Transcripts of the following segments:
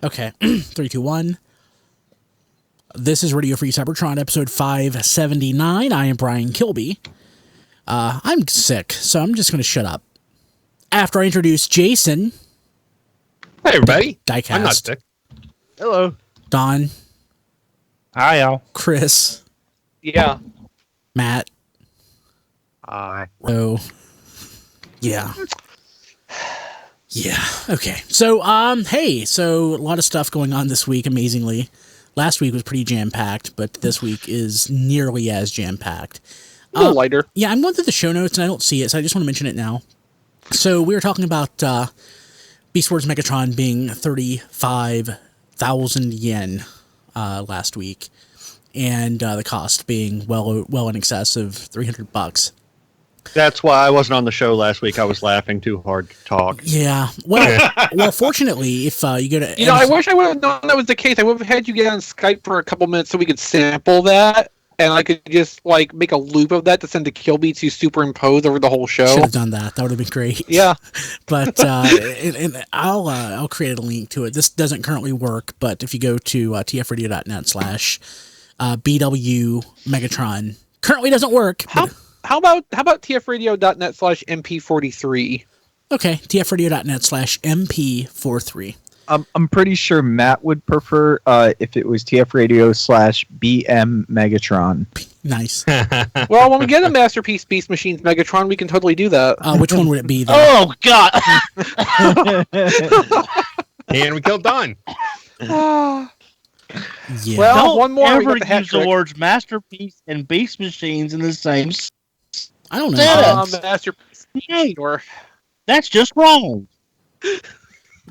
Okay, 3, 2, 1. This is Radio Free Cybertron, episode 579. I am Brian Kilby. I'm sick, so I'm just going to shut up. After I introduce Jason. Hey, everybody. Diecast. I'm not sick. Hello. Don. Hi, y'all. Chris. Yeah. Matt. Hi. Oh. Yeah. Yeah. Okay. So, hey, so a lot of stuff going on this week, amazingly. Last week was pretty jam-packed, but this week is nearly as jam-packed. A little lighter. Yeah, I'm going through the show notes, and I don't see it, so I just want to mention it now. So, we were talking about Beast Wars Megatron being 35,000 yen last week, and the cost being well in excess of $300. That's why I wasn't on the show last week. I was laughing too hard to talk. Yeah. Well, fortunately, if you go to... I wish I would have known that was the case. I would have had you get on Skype for a couple minutes so we could sample that, and I could just, make a loop of that to send to Kilby to superimpose over the whole show. Should have done that. That would have been great. Yeah. But and I'll create a link to it. This doesn't currently work, but if you go to tfradio.net/BW Megatron, currently doesn't work. How about tfradio.net/MP-43? Okay, tfradio.net/MP-43. I'm pretty sure Matt would prefer if it was tfradio/BM Megatron. Nice. Well, when we get a Masterpiece Beast Machines Megatron, we can totally do that. Which one would it be, though? Oh, God! And we killed Don. Yeah. Well, Don't one more. ever use the words masterpiece and beast machines in the same I don't know. Masterpiece. Sure. That's just wrong.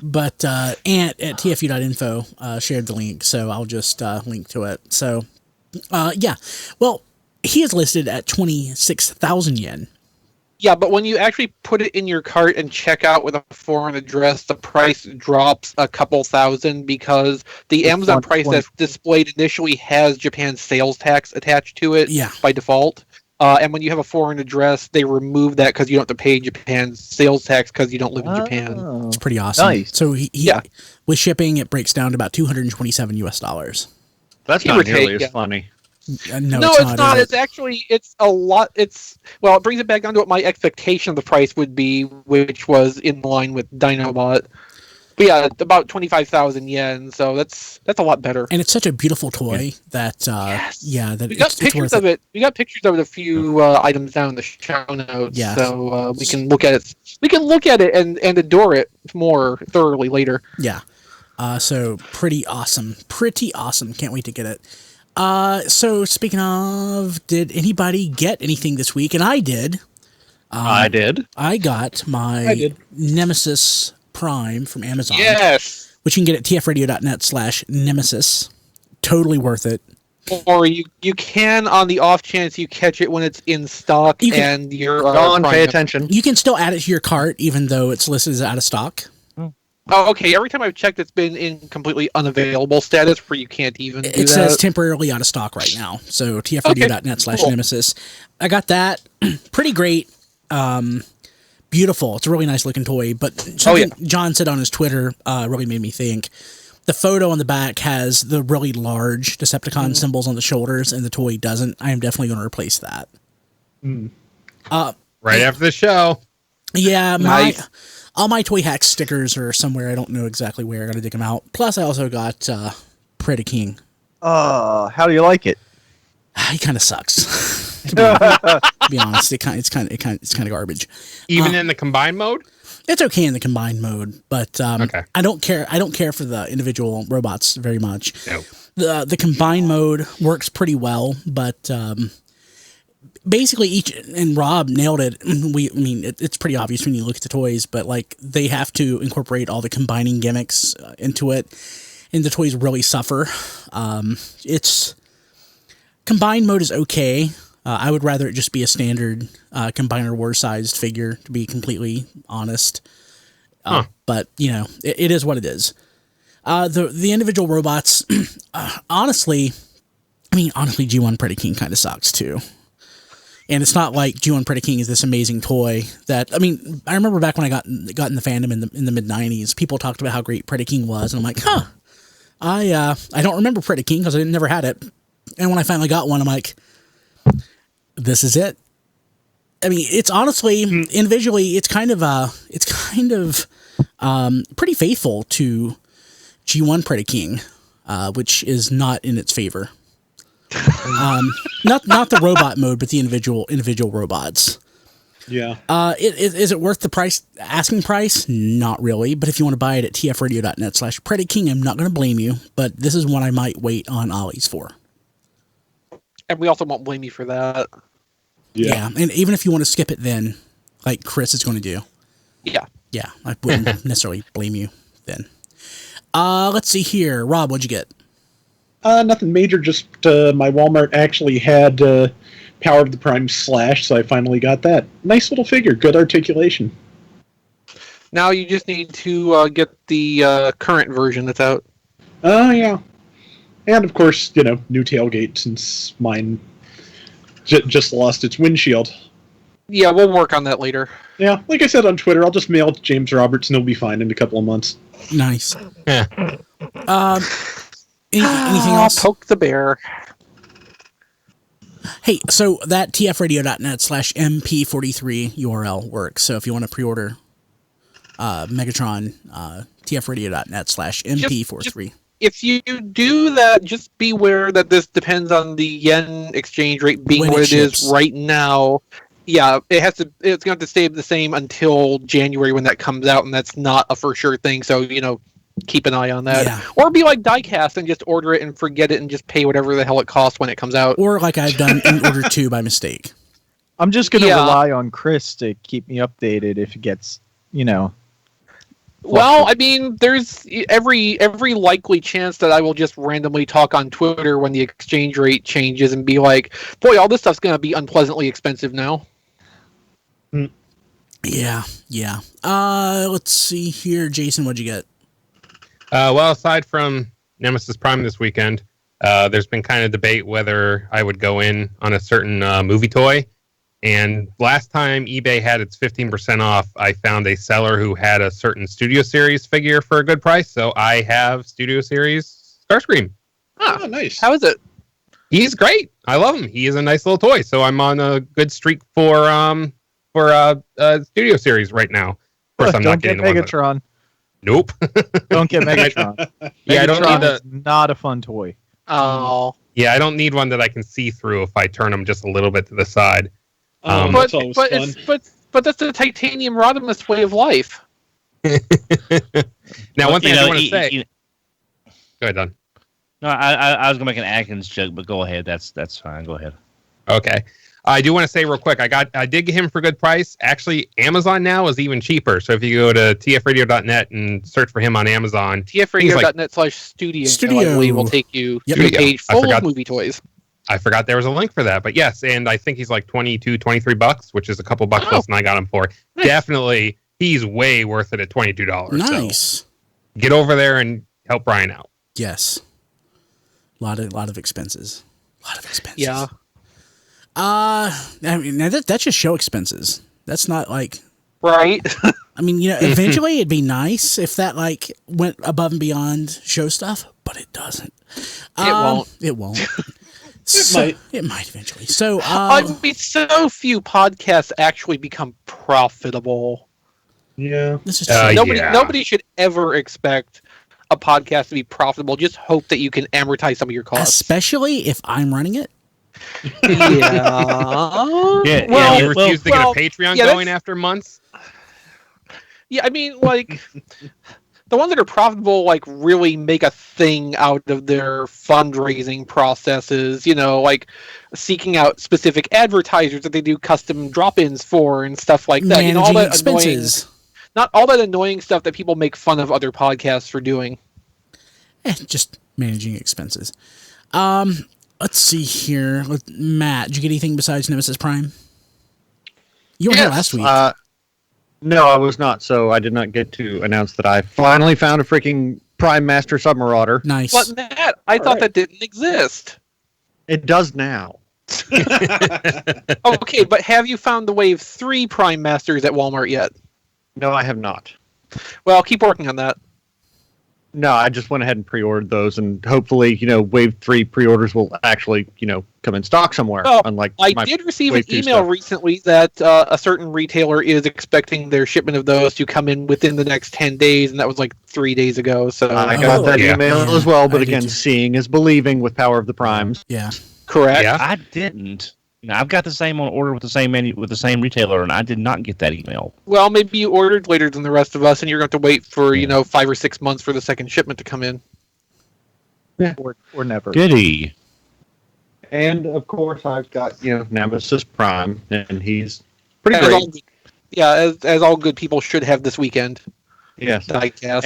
But Ant at tfu.info shared the link, so I'll just link to it. So, yeah. Well, he is listed at 26,000 yen. Yeah, but when you actually put it in your cart and check out with a foreign address, the price drops a couple thousand because the Amazon price that's displayed initially has Japan's sales tax attached to it by default. And when you have a foreign address, they remove that because you don't have to pay Japan's sales tax because you don't live in Japan. It's pretty awesome. Nice. So he with shipping, it breaks down to about $227. That's not nearly as funny. No, it's not. It's actually, it's a lot. It brings it back down to what my expectation of the price would be, which was in line with Dinobot. But yeah, about 25,000 yen. So that's a lot better. And it's such a beautiful toy that that we got pictures of it. We got pictures of it. A few items down in the show notes. Yeah. So we can look at it. We can look at it and adore it more thoroughly later. Yeah. So pretty awesome. Pretty awesome. Can't wait to get it. So speaking of, did anybody get anything this week? And I did. I did. I got my Nemesis Prime from Amazon. Yes. Which you can get at tfradio.net/Nemesis. Totally worth it. Or you can, on the off chance you catch it when it's in stock and you're Don, pay attention. You can still add it to your cart even though it's listed as out of stock. Oh, okay. Every time I've checked, it's been in completely unavailable status where you can't even do that. It says temporarily out of stock right now. So tfradio.net/Nemesis. I got that. Pretty great. Beautiful. It's a really nice looking toy. But something John said on his Twitter really made me think. The photo on the back has the really large Decepticon symbols on the shoulders, and the toy doesn't. I am definitely going to replace that. Right after the show. Yeah, Nice. all my Toy Hacks stickers are somewhere. I don't know exactly where. I got to dig them out. Plus, I also got Predaking. How do you like it? He kind of sucks. to be honest, it's kind of garbage. Even in the combined mode? It's okay in the combined mode, but Okay. I don't care for the individual robots very much. No. The combined mode works pretty well, but basically and Rob nailed it. It's pretty obvious when you look at the toys, but they have to incorporate all the combining gimmicks into it, and the toys really suffer. Combined mode is okay. I would rather it just be a standard Combiner War-sized figure, to be completely honest. But, it is what it is. The individual robots, honestly, G1 Predaking kind of sucks, too. And it's not like G1 Predaking is this amazing toy that, I remember back when I got in the fandom in the mid-90s, people talked about how great Predaking was, and I'm like, I don't remember Predaking because I never had it, and when I finally got one, I'm like, this is it. I mean, it's honestly individually, it's kind of pretty faithful to G1 Predaking, which is not in its favor. Not the robot mode, but the individual robots. Yeah. Is it worth the asking price? Not really, but if you want to buy it at tfradio.net/Predaking, I'm not going to blame you, but this is one I might wait on Ollie's for. And we also won't blame you for that. Yeah, and even if you want to skip it then, like Chris is going to do. Yeah. Yeah, I wouldn't necessarily blame you then. Let's see here. Rob, what'd you get? Nothing major, just my Walmart actually had Power of the Prime Slash, so I finally got that. Nice little figure, good articulation. Now you just need to get the current version that's out. Oh, yeah. And, of course, new tailgate, since mine just lost its windshield. Yeah, we'll work on that later. Yeah, like I said on Twitter, I'll just mail it to James Roberts and he'll be fine in a couple of months. Nice. Yeah. Anything else? I'll poke the bear. Hey, so that tfradio.net/MP43 URL works. So if you want to pre-order Megatron, tfradio.net/MP43. If you do that, just beware that this depends on the yen exchange rate being When what it it is ships. right now. Yeah, it's going to have to stay the same until January when that comes out, and that's not a for sure thing. So, keep an eye on that. Yeah. Or be like Diecast and just order it and forget it and just pay whatever the hell it costs when it comes out. Or like I've done in order to by mistake. I'm just going to Yeah. rely on Chris to keep me updated if it gets, Well, I mean, there's every likely chance that I will just randomly talk on Twitter when the exchange rate changes and be like, boy, all this stuff's going to be unpleasantly expensive now. Yeah. Let's see here. Jason, what'd you get? Well, aside from Nemesis Prime this weekend, there's been kind of debate whether I would go in on a certain movie toy. And last time eBay had its 15% off, I found a seller who had a certain Studio Series figure for a good price. So I have Studio Series Starscream. Oh, nice. How is it? He's great. I love him. He is a nice little toy. So I'm on a good streak for Studio Series right now. Of course, I'm don't not get getting the one. Megatron. Nope. Don't get Megatron. Yeah, I don't Megatron need is not a fun toy. Oh. Yeah, I don't need one that I can see through if I turn them just a little bit to the side. Oh, But that's always fun. that's the titanium Rodimus way of life. Now, one thing I do want to you- say. you- Go ahead, Don. No, I was gonna make an Atkins joke, but go ahead. That's fine. Go ahead. Okay. I do want to say real quick, I did get him for a good price. Actually, Amazon now is even cheaper. So if you go to tfradio.net and search for him on Amazon, tfradio.net/studio Studio. I believe will take you Yep. to a page I full forgot. of movie toys. I forgot there was a link for that. But yes, and I think he's like $22-$23, which is a couple bucks less than I got him for. Nice. Definitely, he's way worth it at $22. Nice. So get over there and help Brian out. Yes. A lot of expenses. Yeah. I mean, that's just show expenses. That's not like, Right? I mean, eventually it'd be nice if that like went above and beyond show stuff, but it doesn't. won't. It won't. might. It might eventually. So, I mean, so few podcasts actually become profitable. Yeah. this is true. Yeah. Nobody should ever expect a podcast to be profitable. Just hope that you can amortize some of your costs. Especially if I'm running it. Yeah. Yeah, Well, You refuse to get a well, Patreon yeah, going that's- after months? Yeah, I mean, like, the ones that are profitable, like, really make a thing out of their fundraising processes, like seeking out specific advertisers that they do custom drop-ins for and stuff like that. Managing All that expenses. not all that annoying stuff that people make fun of other podcasts for doing. Just managing expenses. Let's see here. Matt, did you get anything besides Nemesis Prime? You were here last week. No, I was not, so I did not get to announce that I finally found a freaking Prime Master Submarauder. Nice. But Matt, I thought that didn't exist. It does now. Okay, but have you found the Wave 3 Prime Masters at Walmart yet? No, I have not. Well, keep working on that. No, I just went ahead and pre-ordered those, and hopefully, Wave 3 pre-orders will actually, come in stock somewhere. Well, unlike I did receive an Wave 2 email stuff. recently that a certain retailer is expecting their shipment of those to come in within the next 10 days, and that was like 3 days ago. So I got that yeah. email Yeah, as well, but I did again, too. seeing is believing with Power of the Primes. Yeah. correct. Yeah. I didn't. Now, I've got the same on order with the same menu with the same retailer, and I did not get that email. Well, maybe you ordered later than the rest of us, and you're going to have to wait for Yeah. 5 or 6 months for the second shipment to come in. Or never. Goody. And of course, I've got Nemesis Prime, and he's pretty As great. all, yeah, as all good people should have this weekend. Yes, Diecast.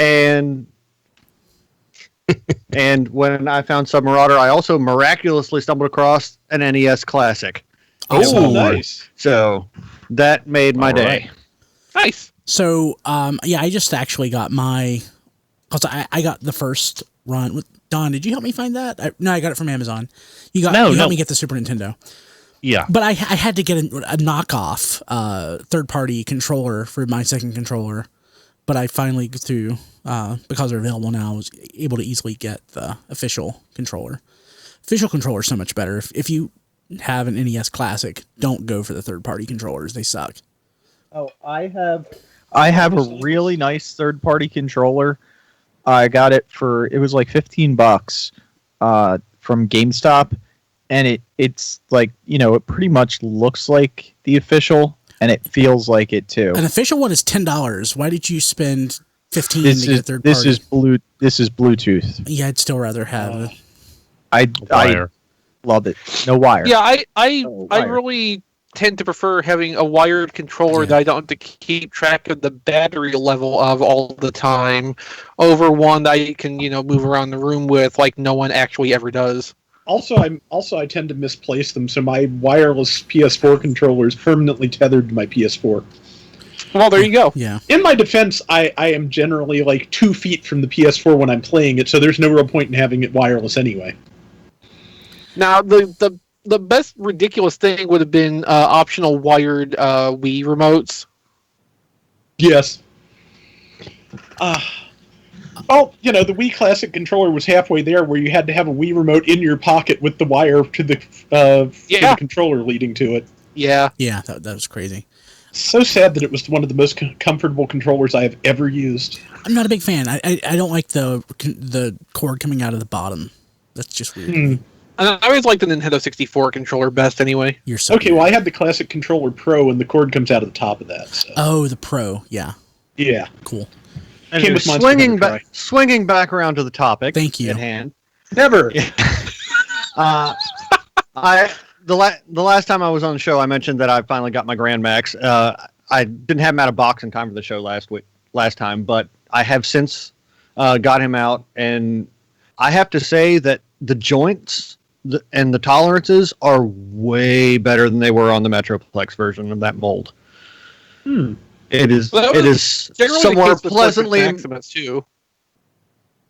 and when I found Submarauder, I also miraculously stumbled across an NES Classic. Oh, nice. So that made my All day. right. Nice. So, I just actually got because I got the first run with Don. Did you help me find that? No, I got it from Amazon. You helped me get the Super Nintendo. Yeah. But I had to get a knockoff third-party controller for my second controller. But I finally, through because they're available now, was able to easily get the official controller. Official controller is so much better. If you have an NES Classic, don't go for the third-party controllers. They suck. Oh, I have a really nice third-party controller. I got it it was like $15 from GameStop, and it's like it pretty much looks like the official, and it feels like it too. An official one is $10. Why did you spend $15 to get a third party? This is Bluetooth. Yeah, I'd still rather have it. I Wire. love it. No wire. Yeah, I wire. really tend to prefer having a wired controller that I don't have to keep track of the battery level of all the time over one that I can, move around the room with like no one actually ever does. Also, I tend to misplace them, so my wireless PS4 controller is permanently tethered to my PS4. Well, there you go. Yeah. In my defense, I am generally like 2 feet from the PS4 when I'm playing it, so there's no real point in having it wireless anyway. Now, the best ridiculous thing would have been optional wired Wii remotes. Yes. The Wii Classic controller was halfway there, where you had to have a Wii remote in your pocket with the wire to the controller leading to it. Yeah. Yeah, that was crazy. So sad that it was one of the most comfortable controllers I have ever used. I'm not a big fan. I don't like the cord coming out of the bottom. That's just weird. And I always liked the Nintendo 64 controller best anyway. You're so Okay, weird. well, I had the Classic Controller Pro, and the cord comes out of the top of that. So. Oh, the Pro. Yeah. Yeah. Cool. And Came with Monster Hunter swinging back around to the topic. Thank you. At hand. Never. The last time I was on the show, I mentioned that I finally got my Grand Max. I didn't have him out of box in time for the show last time, but I have since got him out, and I have to say that the joints and the tolerances are way better than they were on the Metroplex version of that mold. It is Generally somewhere the case with pleasantly Fortress Maximus too.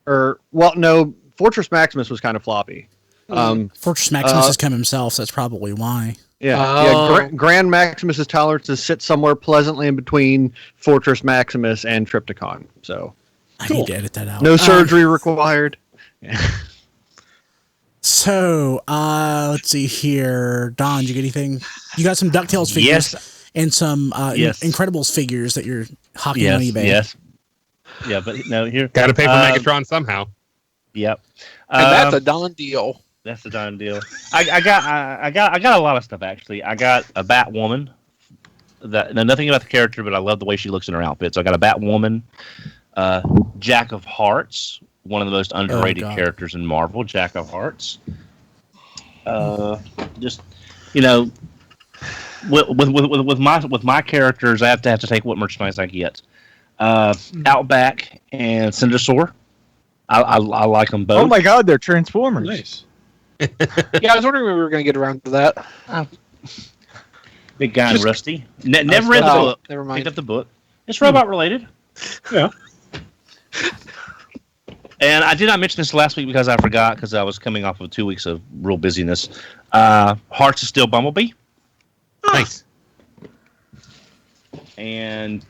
no, Fortress Maximus was kind of floppy. Fortress Maximus has come himself, so that's probably why. Grand Maximus's tolerances sit somewhere pleasantly in between Fortress Maximus and Triptychon. So I need to edit that out. no surgery required. So, let's see here. Don, did you get anything? You got some DuckTales figures and some Incredibles figures that you're hawking on eBay. Yes. Yeah, but no, here. Got to pay for Megatron somehow. Yep. And that's a done deal. That's the done deal. I got a lot of stuff actually. I got a Batwoman. Nothing about the character, but I love the way she looks in her outfit. So I got a Batwoman, Jack of Hearts, one of the most underrated characters in Marvel. Jack of Hearts. Just with my characters, I have to take what merchandise I get. Outback and Cindersaur. I like them both. Oh my God, they're Transformers. Nice. Yeah, I was wondering when we were going to get around to that. Big guy and Rusty. Never read the book. Never mind. Picked up the book. It's robot related. Yeah. And I did not mention this last week because I forgot because I was coming off of 2 weeks of real busyness. Hearts of Steel Bumblebee. Nice. And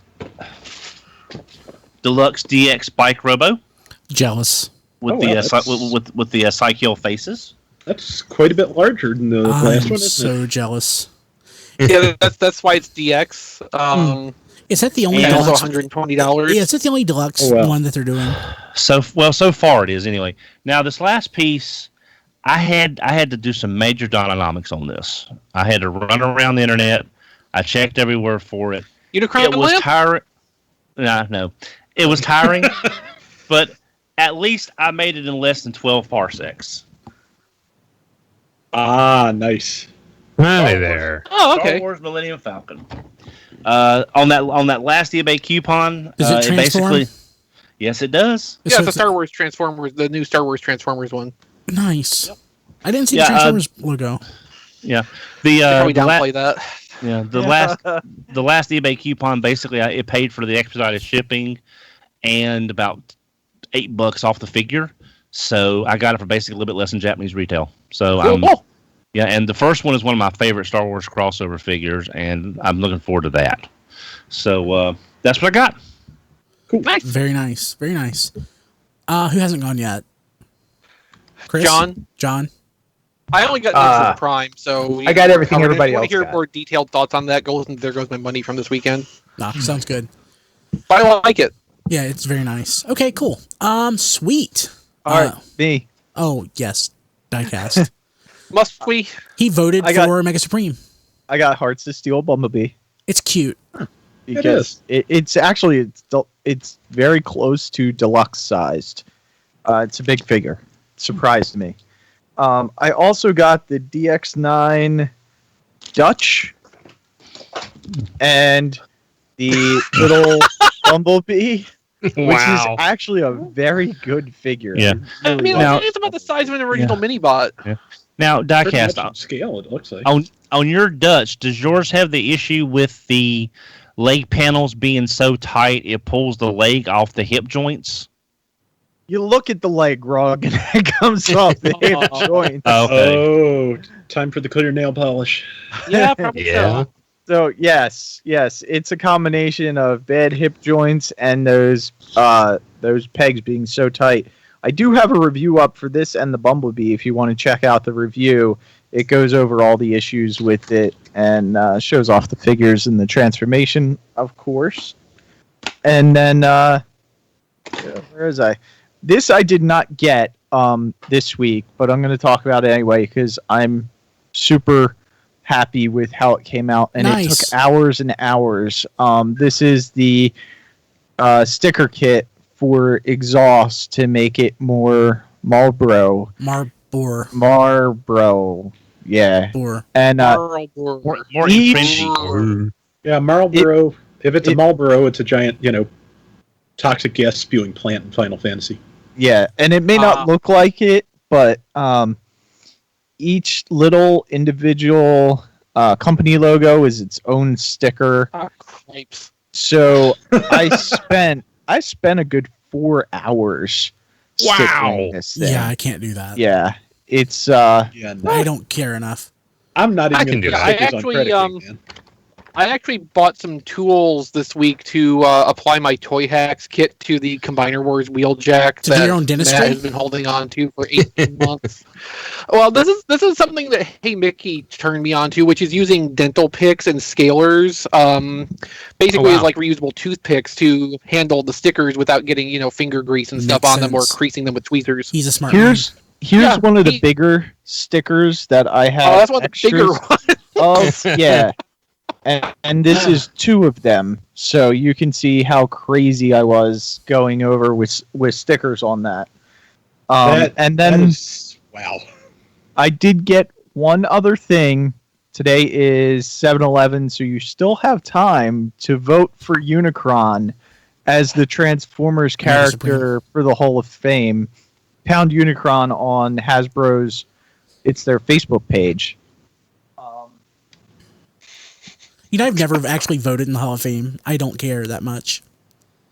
Deluxe DX Bike Robo. Jealous. with Oh, the wow, that's- with the Psychiel faces. That's quite a bit larger than the last I'm one, isn't so jealous. Yeah, that's why it's DX. Is that the only And also deluxe? $120. Yeah, is that the only deluxe Oh, wow. one that they're doing? So far it is anyway. Now this last piece, I had to do some major dynamics on this. I had to run around the internet. I checked everywhere for it. Unicron It was lamp? tiring. No, it was tiring, but at least I made it in less than 12 parsecs. Ah, nice. Hi there. Oh, Star okay. Wars Millennium Falcon. On that last eBay coupon, Does it transform? basically, yes, it does. Yeah, So it's the Star Wars Transformers, the new Star Wars Transformers one. Nice. I didn't see Yeah, the Transformers logo. Yeah, They probably the downplay that. Yeah, the last eBay coupon basically it paid for the expedited shipping and about $8 off the figure. So I got it for basically a little bit less than Japanese retail. So yeah, and the first one is one of my favorite Star Wars crossover figures, and I'm looking forward to that. So that's what I got. Cool. Nice. Very nice. Very nice. Who hasn't gone yet? Chris? John? I only got Nemesis Prime, so I got everything everybody If you else want to hear got. more detailed thoughts on that, there goes my money from this weekend. Nah, sounds good. But I like it. Yeah, it's very nice. Okay, cool. Sweet. All right, me. Oh, yes. Diecast. Must we? He voted I got- for Mega Supreme. I got Hearts of Steel Bumblebee It's cute. because it's actually it's very close to deluxe sized. It's a big figure. Surprised me. I also got the DX9 Dutch and the little Bumblebee, which is actually a very good figure. Yeah. I mean, Now- it's about the size of an original mini-bot. Now, Pretty much Diecast, on scale, it looks like. on your Dutch, does yours have the issue with the leg panels being so tight it pulls the leg off the hip joints? You look at the leg rug and it comes off the hip joint. Okay. Oh, time for the clear nail polish. Yeah, probably Yeah. so. So yes, it's a combination of bad hip joints and those pegs being so tight. I do have a review up for this and the Bumblebee. If you want to check out the review, it goes over all the issues with it and shows off the figures and the transformation, of course. And then where is I? This I did not get this week, but I'm going to talk about it anyway because I'm super happy with how it came out, and Nice. it took hours and hours. This is the sticker kit for exhaust to make it more Marlboro. Marlboro, yeah. Bor. And More Each- infringing. Yeah, Marlboro. If it's a Marlboro, it's a giant, toxic gas spewing plant in Final Fantasy. yeah, and it may not look like it, but each little individual company logo is its own sticker. Cripes. So I spent a good 4 hours. stickering this thing. Yeah, I can't do that. Yeah, it's Yeah, no. I don't care enough. I'm not I even can going to do put that. stickers on Actually, Predaking, man. I actually bought some tools this week to apply my Toy Hacks kit to the Combiner Wars wheel jack To do that your own dentistry? Matt has been holding on to for 18 months. Well, this is something that Hey Mickey turned me on to, which is using dental picks and scalers. Basically, it's like reusable toothpicks to handle the stickers without getting finger grease and stuff Makes on them or sense. creasing them with tweezers. He's a smart man. here's Yeah, one of the he- bigger stickers that I have. Oh, that's one of the bigger extras ones. of. Yeah, and this is 2 of them, so you can see how crazy I was going over with stickers on that. And then Wow. I did get one other thing. Today is 7-Eleven, so you still have time to vote for Unicron as the Transformers Mega Supreme. character for the Hall of Fame. Pound Unicron on Hasbro's, it's their Facebook page. I've never actually voted in the Hall of Fame. I don't care that much.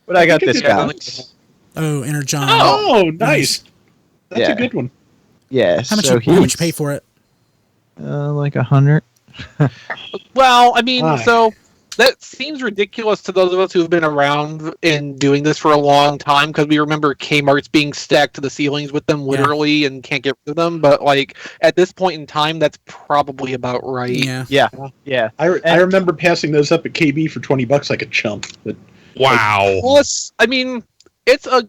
But I got think this it's guy. nice. Oh, Enter John. Oh, nice. That's Yeah. a good one. Yeah, How much? so How much you pay for it? Like 100. Well, I mean, Why? so That seems ridiculous to those of us who've been around and doing this for a long time, because we remember Kmart's being stacked to the ceilings with them literally and can't get rid of them. But like at this point in time, that's probably about right. Yeah. I remember passing those up at KB for $20 like a chump. But Wow. Plus, I mean, it's an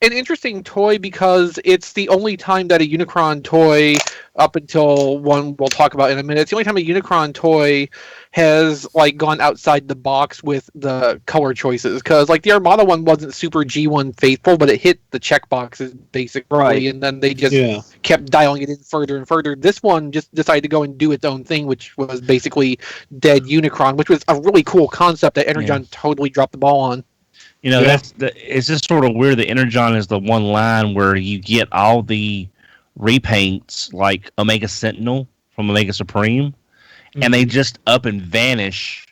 interesting toy because it's the only time that a Unicron toy, up until one we'll talk about in a minute, it's the only time a Unicron toy has like gone outside the box with the color choices. Because like the Armada one wasn't super G1 faithful, but it hit the check boxes basically, and then they just kept dialing it in further and further. This one just decided to go and do its own thing, which was basically dead Unicron, which was a really cool concept that Energon totally dropped the ball on. You know, it's just sort of weird that Energon is the one line where you get all the repaints like Omega Sentinel from Omega Supreme, and they just up and vanish.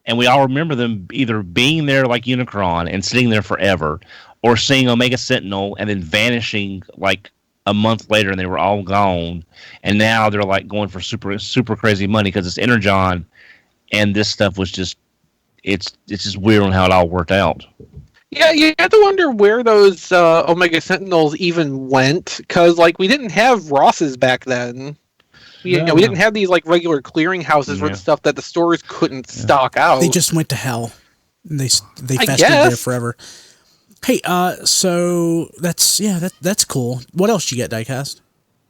And we all remember them either being there like Unicron and sitting there forever, or seeing Omega Sentinel and then vanishing like a month later and they were all gone. And now they're like going for super crazy money because it's Energon, and this stuff was just it's just weird on how it all worked out. Yeah, you have to wonder where those Omega Sentinels even went, because like we didn't have Rosses back then. You know, we didn't have these like regular clearinghouses with stuff that the stores couldn't stock out. They just went to hell. And they festered there forever. Hey, so that's cool. What else did you get, Diecast?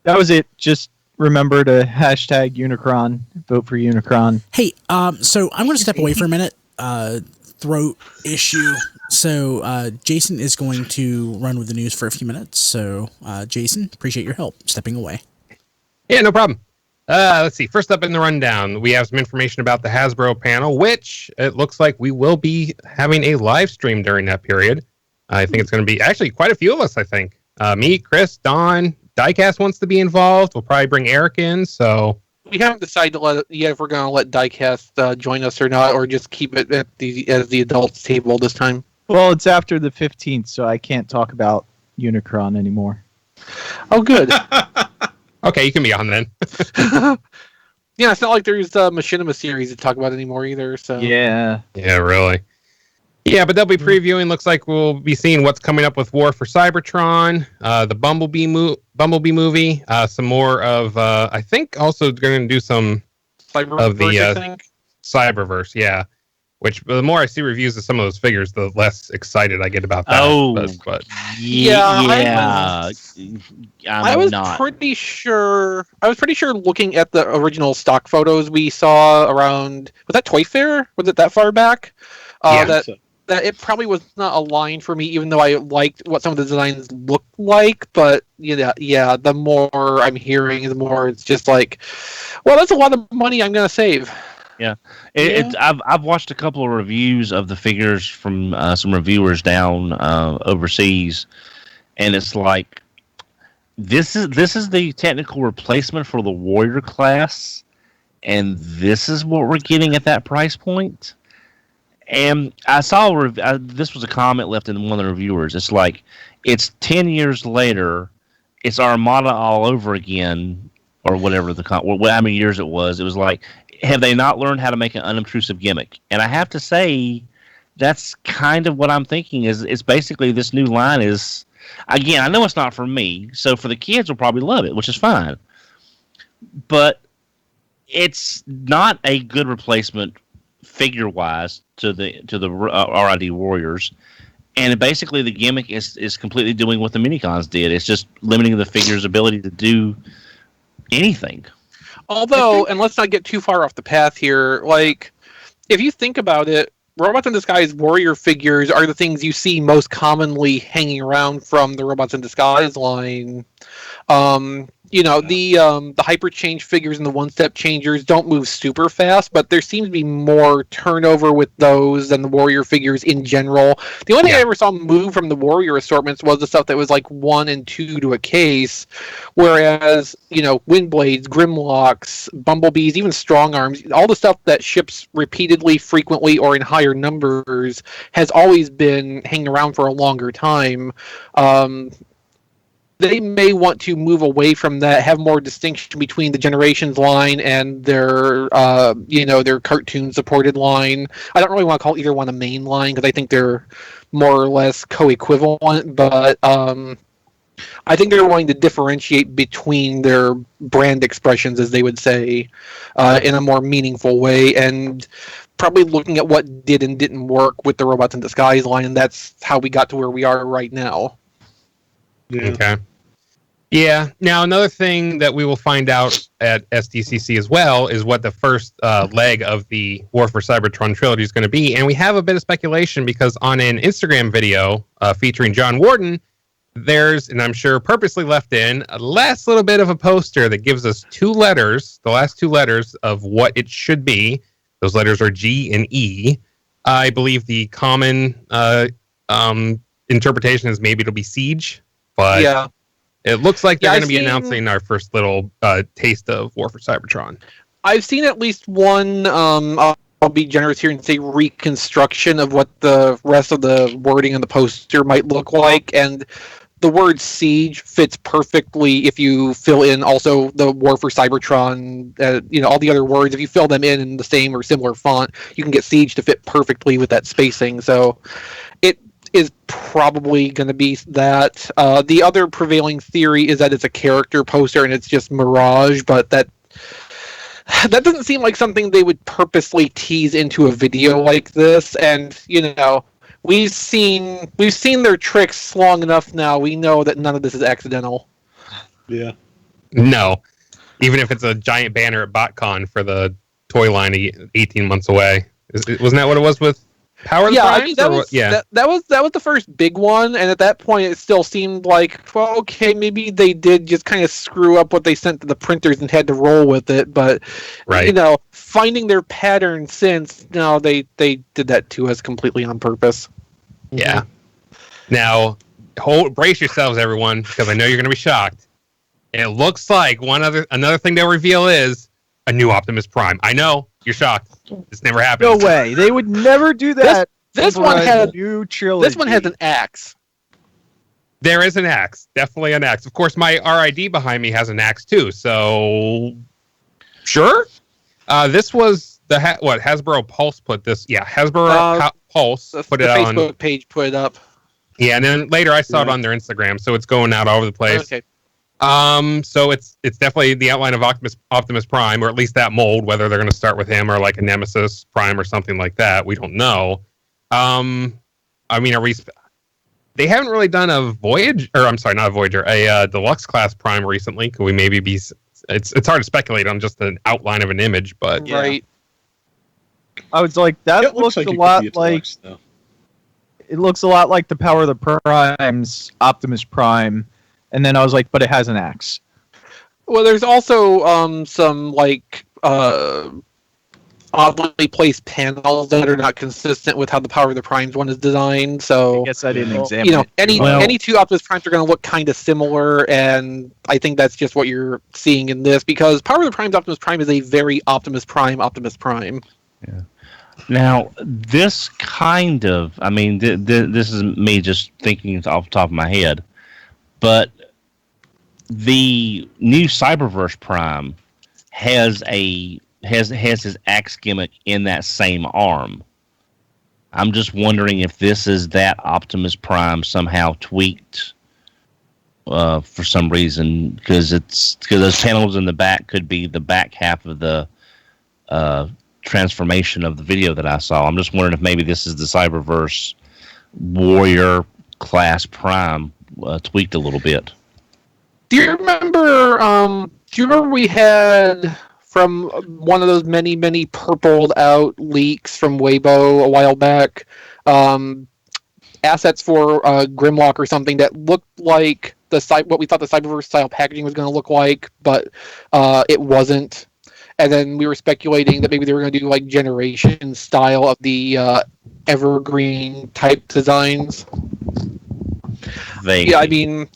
That was it. Just remember to hashtag Unicron. Vote for Unicron. Hey, so I'm going to step away for a minute. Throat issue. So Jason is going to run with the news for a few minutes. So Jason, appreciate your help stepping away. Yeah, no problem. Let's see. First up in the rundown, we have some information about the Hasbro panel, which it looks like we will be having a live stream during that period. I think it's going to be actually quite a few of us, I think. Me, Chris, Don, Diecast wants to be involved. We'll probably bring Eric in, so... We haven't decided if we're going to let Diecast join us or not, or just keep it at the adults table this time. Well, it's after the 15th, so I can't talk about Unicron anymore. Oh, good. Okay, you can be on then. Yeah, it's not like there's the Machinima series to talk about anymore either. So yeah, really. Yeah, but they'll be previewing. Looks like we'll be seeing what's coming up with War for Cybertron, the Bumblebee movie, some more of. I think also going to do some Cyberverse, of the I think. Cyberverse. Yeah, which the more I see reviews of some of those figures, the less excited I get about that. But I was pretty sure looking at the original stock photos we saw around, was that Toy Fair? Was it that far back? That it probably was not a line for me, even though I liked what some of the designs looked like. But the more I'm hearing, the more it's just like, well, that's a lot of money I'm gonna save. Yeah, I've watched a couple of reviews of the figures from some reviewers down overseas, and it's like this is the technical replacement for the Warrior class, and this is what we're getting at that price point. And I saw this was a comment left in one of the reviewers. It's like it's 10 years later, it's Armada all over again, or whatever how many years it was. It was like, have they not learned how to make an unobtrusive gimmick? And I have to say, that's kind of what I'm thinking. Is basically this new line is, again, I know it's not for me, so for the kids will probably love it, which is fine. But it's not a good replacement figure-wise to the RID Warriors, and basically the gimmick is completely doing what the minicons did. It's just limiting the figure's ability to do anything. Although, and let's not get too far off the path here, like, if you think about it, Robots in Disguise Warrior figures are the things you see most commonly hanging around from the Robots in Disguise line. The hyper change figures and the one-step changers don't move super fast, but there seems to be more turnover with those than the Warrior figures in general. The only thing I ever saw move from the Warrior assortments was the stuff that was like 1 and 2 to a case, whereas, Windblades, Grimlocks, Bumblebees, even Strong Arms, all the stuff that ships repeatedly, frequently, or in higher numbers has always been hanging around for a longer time. they may want to move away from that, have more distinction between the Generations line and their, their cartoon supported line. I don't really want to call either one a main line because I think they're more or less co-equivalent, but I think they're wanting to differentiate between their brand expressions, as they would say, in a more meaningful way, and probably looking at what did and didn't work with the Robots in Disguise line, and that's how we got to where we are right now. Yeah. Okay. Yeah. Now, another thing that we will find out at SDCC as well is what the first leg of the War for Cybertron trilogy is going to be. And we have a bit of speculation because on an Instagram video featuring John Warden, there's, and I'm sure purposely left in, a last little bit of a poster that gives us two letters, the last two letters of what it should be. Those letters are G and E. I believe the common interpretation is maybe it'll be Siege. But yeah, it looks like they're going to be announcing our first little taste of War for Cybertron. I've seen at least one, I'll be generous here and say reconstruction of what the rest of the wording on the poster might look like. And the word Siege fits perfectly if you fill in also the War for Cybertron, all the other words. If you fill them in the same or similar font, you can get Siege to fit perfectly with that spacing. So it is probably going to be that. The other prevailing theory is that it's a character poster and it's just Mirage, but that doesn't seem like something they would purposely tease into a video like this. And we've seen their tricks long enough now. We know that none of this is accidental. Yeah. No, even if it's a giant banner at BotCon for the toy line 18 months away. Wasn't that what it was with Power of the Primes? I mean, that was the first big one, and at that point it still seemed like, well, okay, maybe they did just kind of screw up what they sent to the printers and had to roll with it, but right. Finding their pattern since, no, they did that to us completely on purpose. Yeah. Now, brace yourselves, everyone, because I know you're going to be shocked. It looks like another thing they'll reveal is a new Optimus Prime. I know you're shocked. This never happened. No way. They would never do that. This one has new trilogy. This one has an axe. There is an axe. Definitely an axe. Of course, my RID behind me has an axe too. So, sure. This was the Hasbro Pulse put this. Yeah, Hasbro Pulse put it on. The Facebook page put it up. Yeah, and then later I saw it on their Instagram, so it's going out all over the place. Okay. So it's definitely the outline of Optimus Prime, or at least that mold. Whether they're going to start with him or like a Nemesis Prime or something like that, we don't know. I mean, they haven't really done a Deluxe class Prime recently. Could we maybe be? It's hard to speculate on just an outline of an image, but right. I was like, that looks like a lot like. It looks a lot like the Power of the Primes Optimus Prime. And then I was like, but it has an axe. Well, there's also some oddly placed panels that are not consistent with how the Power of the Primes one is designed. So I guess I didn't examine it. Any two Optimus Primes are going to look kind of similar, and I think that's just what you're seeing in this, because Power of the Primes Optimus Prime is a very Optimus Prime. Yeah. Now, this kind of, I mean, this is me just thinking off the top of my head, but the new Cyberverse Prime has his axe gimmick in that same arm. I'm just wondering if this is that Optimus Prime somehow tweaked for some reason, because those panels in the back could be the back half of the transformation of the video that I saw. I'm just wondering if maybe this is the Cyberverse Warrior class Prime tweaked a little bit. Do you remember we had from one of those many purpled out leaks from Weibo a while back, assets for Grimlock or something that looked like what we thought the Cyberverse style packaging was going to look like, but it wasn't. And then we were speculating that maybe they were going to do like Generation style of the evergreen type designs. Yeah, I mean,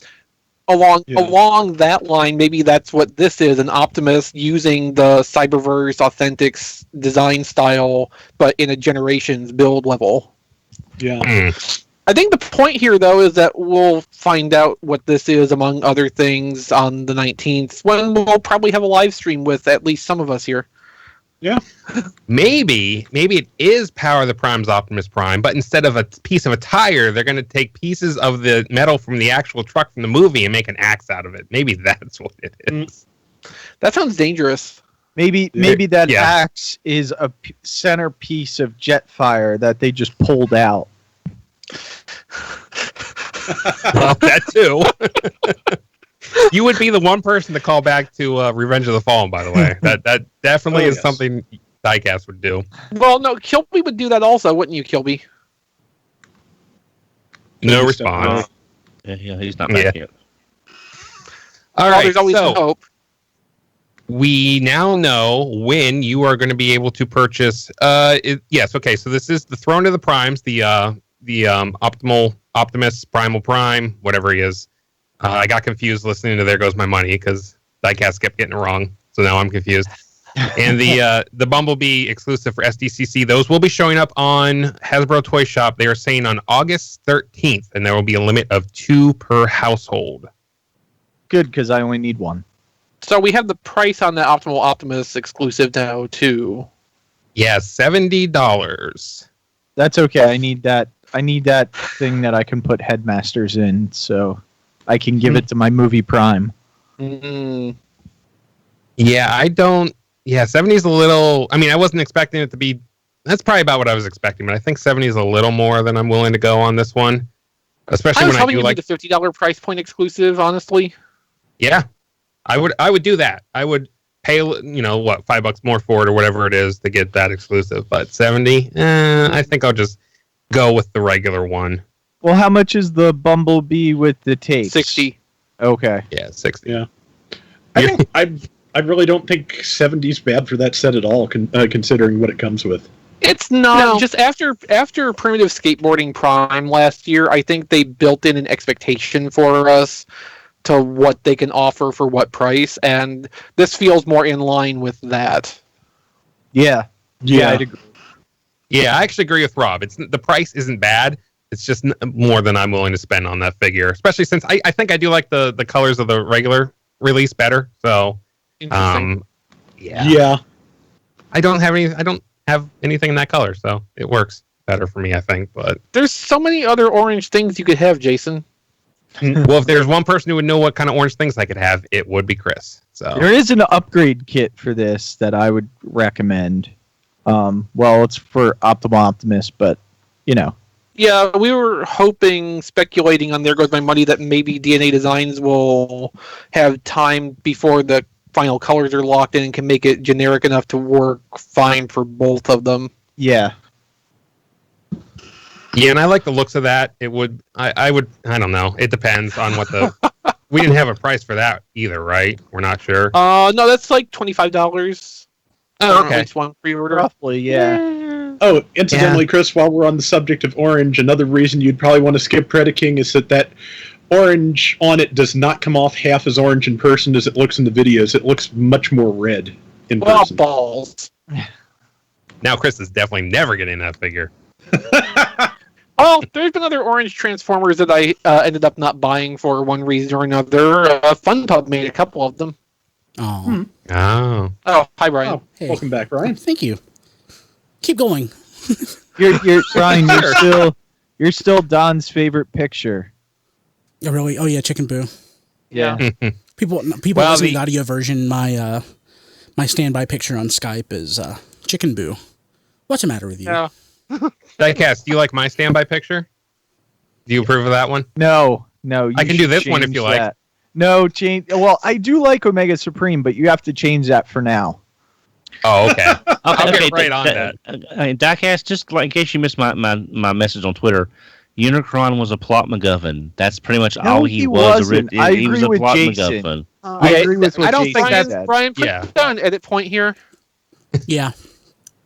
along that line, maybe that's what this is, an Optimus using the Cyberverse Authentics design style, but in a Generations build level. Yeah. I think the point here, though, is that we'll find out what this is, among other things, on the 19th, when we'll probably have a live stream with at least some of us here. Yeah. Maybe it is Power of the Prime's Optimus Prime, but instead of a piece of a tire, they're going to take pieces of the metal from the actual truck from the movie and make an axe out of it. Maybe that's what it is. That sounds dangerous. Maybe that axe is a centerpiece of Jetfire that they just pulled out. Well, that too. You would be the one person to call back to Revenge of the Fallen, by the way. That definitely is something Diecast would do. Well, no, Kilby would do that also, wouldn't you, Kilby? No response. Yeah, he's not back yet. All right, there's always hope. We now know when you are going to be able to purchase. Yes, okay. So this is the Throne of the Primes, the Optimus, Primal Prime, whatever he is. I got confused listening to There Goes My Money because Diecast kept getting it wrong, so now I'm confused. And the Bumblebee exclusive for SDCC, those will be showing up on Hasbro Toy Shop. They are saying on August 13th, and there will be a limit of 2 per household. Good, because I only need one. So we have the price on the Optimal Optimus exclusive now, too. Yeah, $70. That's okay. I need that thing that I can put headmasters in, so I can give it to my movie Prime. Mm-hmm. Yeah, I don't. Yeah, 70 is a little. I mean, I wasn't expecting it to be. That's probably about what I was expecting, but I think 70 is a little more than I'm willing to go on this one. Especially when I do like the $50 price point exclusive, honestly. Yeah, I would do that. I would pay, what, $5 more for it or whatever it is to get that exclusive. But 70, I think I'll just go with the regular one. Well, how much is the Bumblebee with the tape? 60. Okay. Yeah, 60. Yeah. I really don't think 70's bad for that set at all, considering what it comes with. It's not. Just after Primitive Skateboarding Prime last year, I think they built in an expectation for us to what they can offer for what price, and this feels more in line with that. Yeah. I'd agree. Yeah, I actually agree with Rob. The price isn't bad. It's just more than I'm willing to spend on that figure, especially since I think I do like the colors of the regular release better. So, yeah. I don't have anything in that color, so it works better for me, I think. But there's so many other orange things you could have, Jason. Well, if there's one person who would know what kind of orange things I could have, it would be Chris. So there is an upgrade kit for this that I would recommend. Well, it's for Optimal Optimus, but Yeah, we were speculating on There Goes My Money that maybe DNA Designs will have time before the final colors are locked in and can make it generic enough to work fine for both of them. Yeah. Yeah, and I like the looks of that. It would, I don't know. It depends on what we didn't have a price for that either, right? We're not sure. No, that's like $25. Oh, okay. Each one pre-order. Roughly, yeah. Oh, incidentally, Chris, while we're on the subject of orange, another reason you'd probably want to skip Predaking is that orange on it does not come off half as orange in person as it looks in the videos. It looks much more red in person. Balls. Now Chris is definitely never getting that figure. Oh, there's been other orange Transformers that I ended up not buying for one reason or another. FunPub made a couple of them. Oh. Oh, hi, Brian. Oh, hey. Welcome back, Brian. Thank you. Keep going. You're Brian. You're still Don's favorite picture. Oh, really? Oh, yeah, Chicken Boo. Yeah. People listening to the audio version. My standby picture on Skype is Chicken Boo. What's the matter with you? Yeah. Diecast, do you like my standby picture? Do you approve of that one? No. I can do this one if you like. That. No, change. Well, I do like Omega Supreme, but you have to change that for now. Oh, okay. I'll get right on that. Diecast, just in case you missed my message on Twitter, Unicron was a plot MacGuffin. That's pretty much all he was. He was a plot Jason. MacGuffin. I agree with what Jason said. Brian, put down an edit point here. Yeah.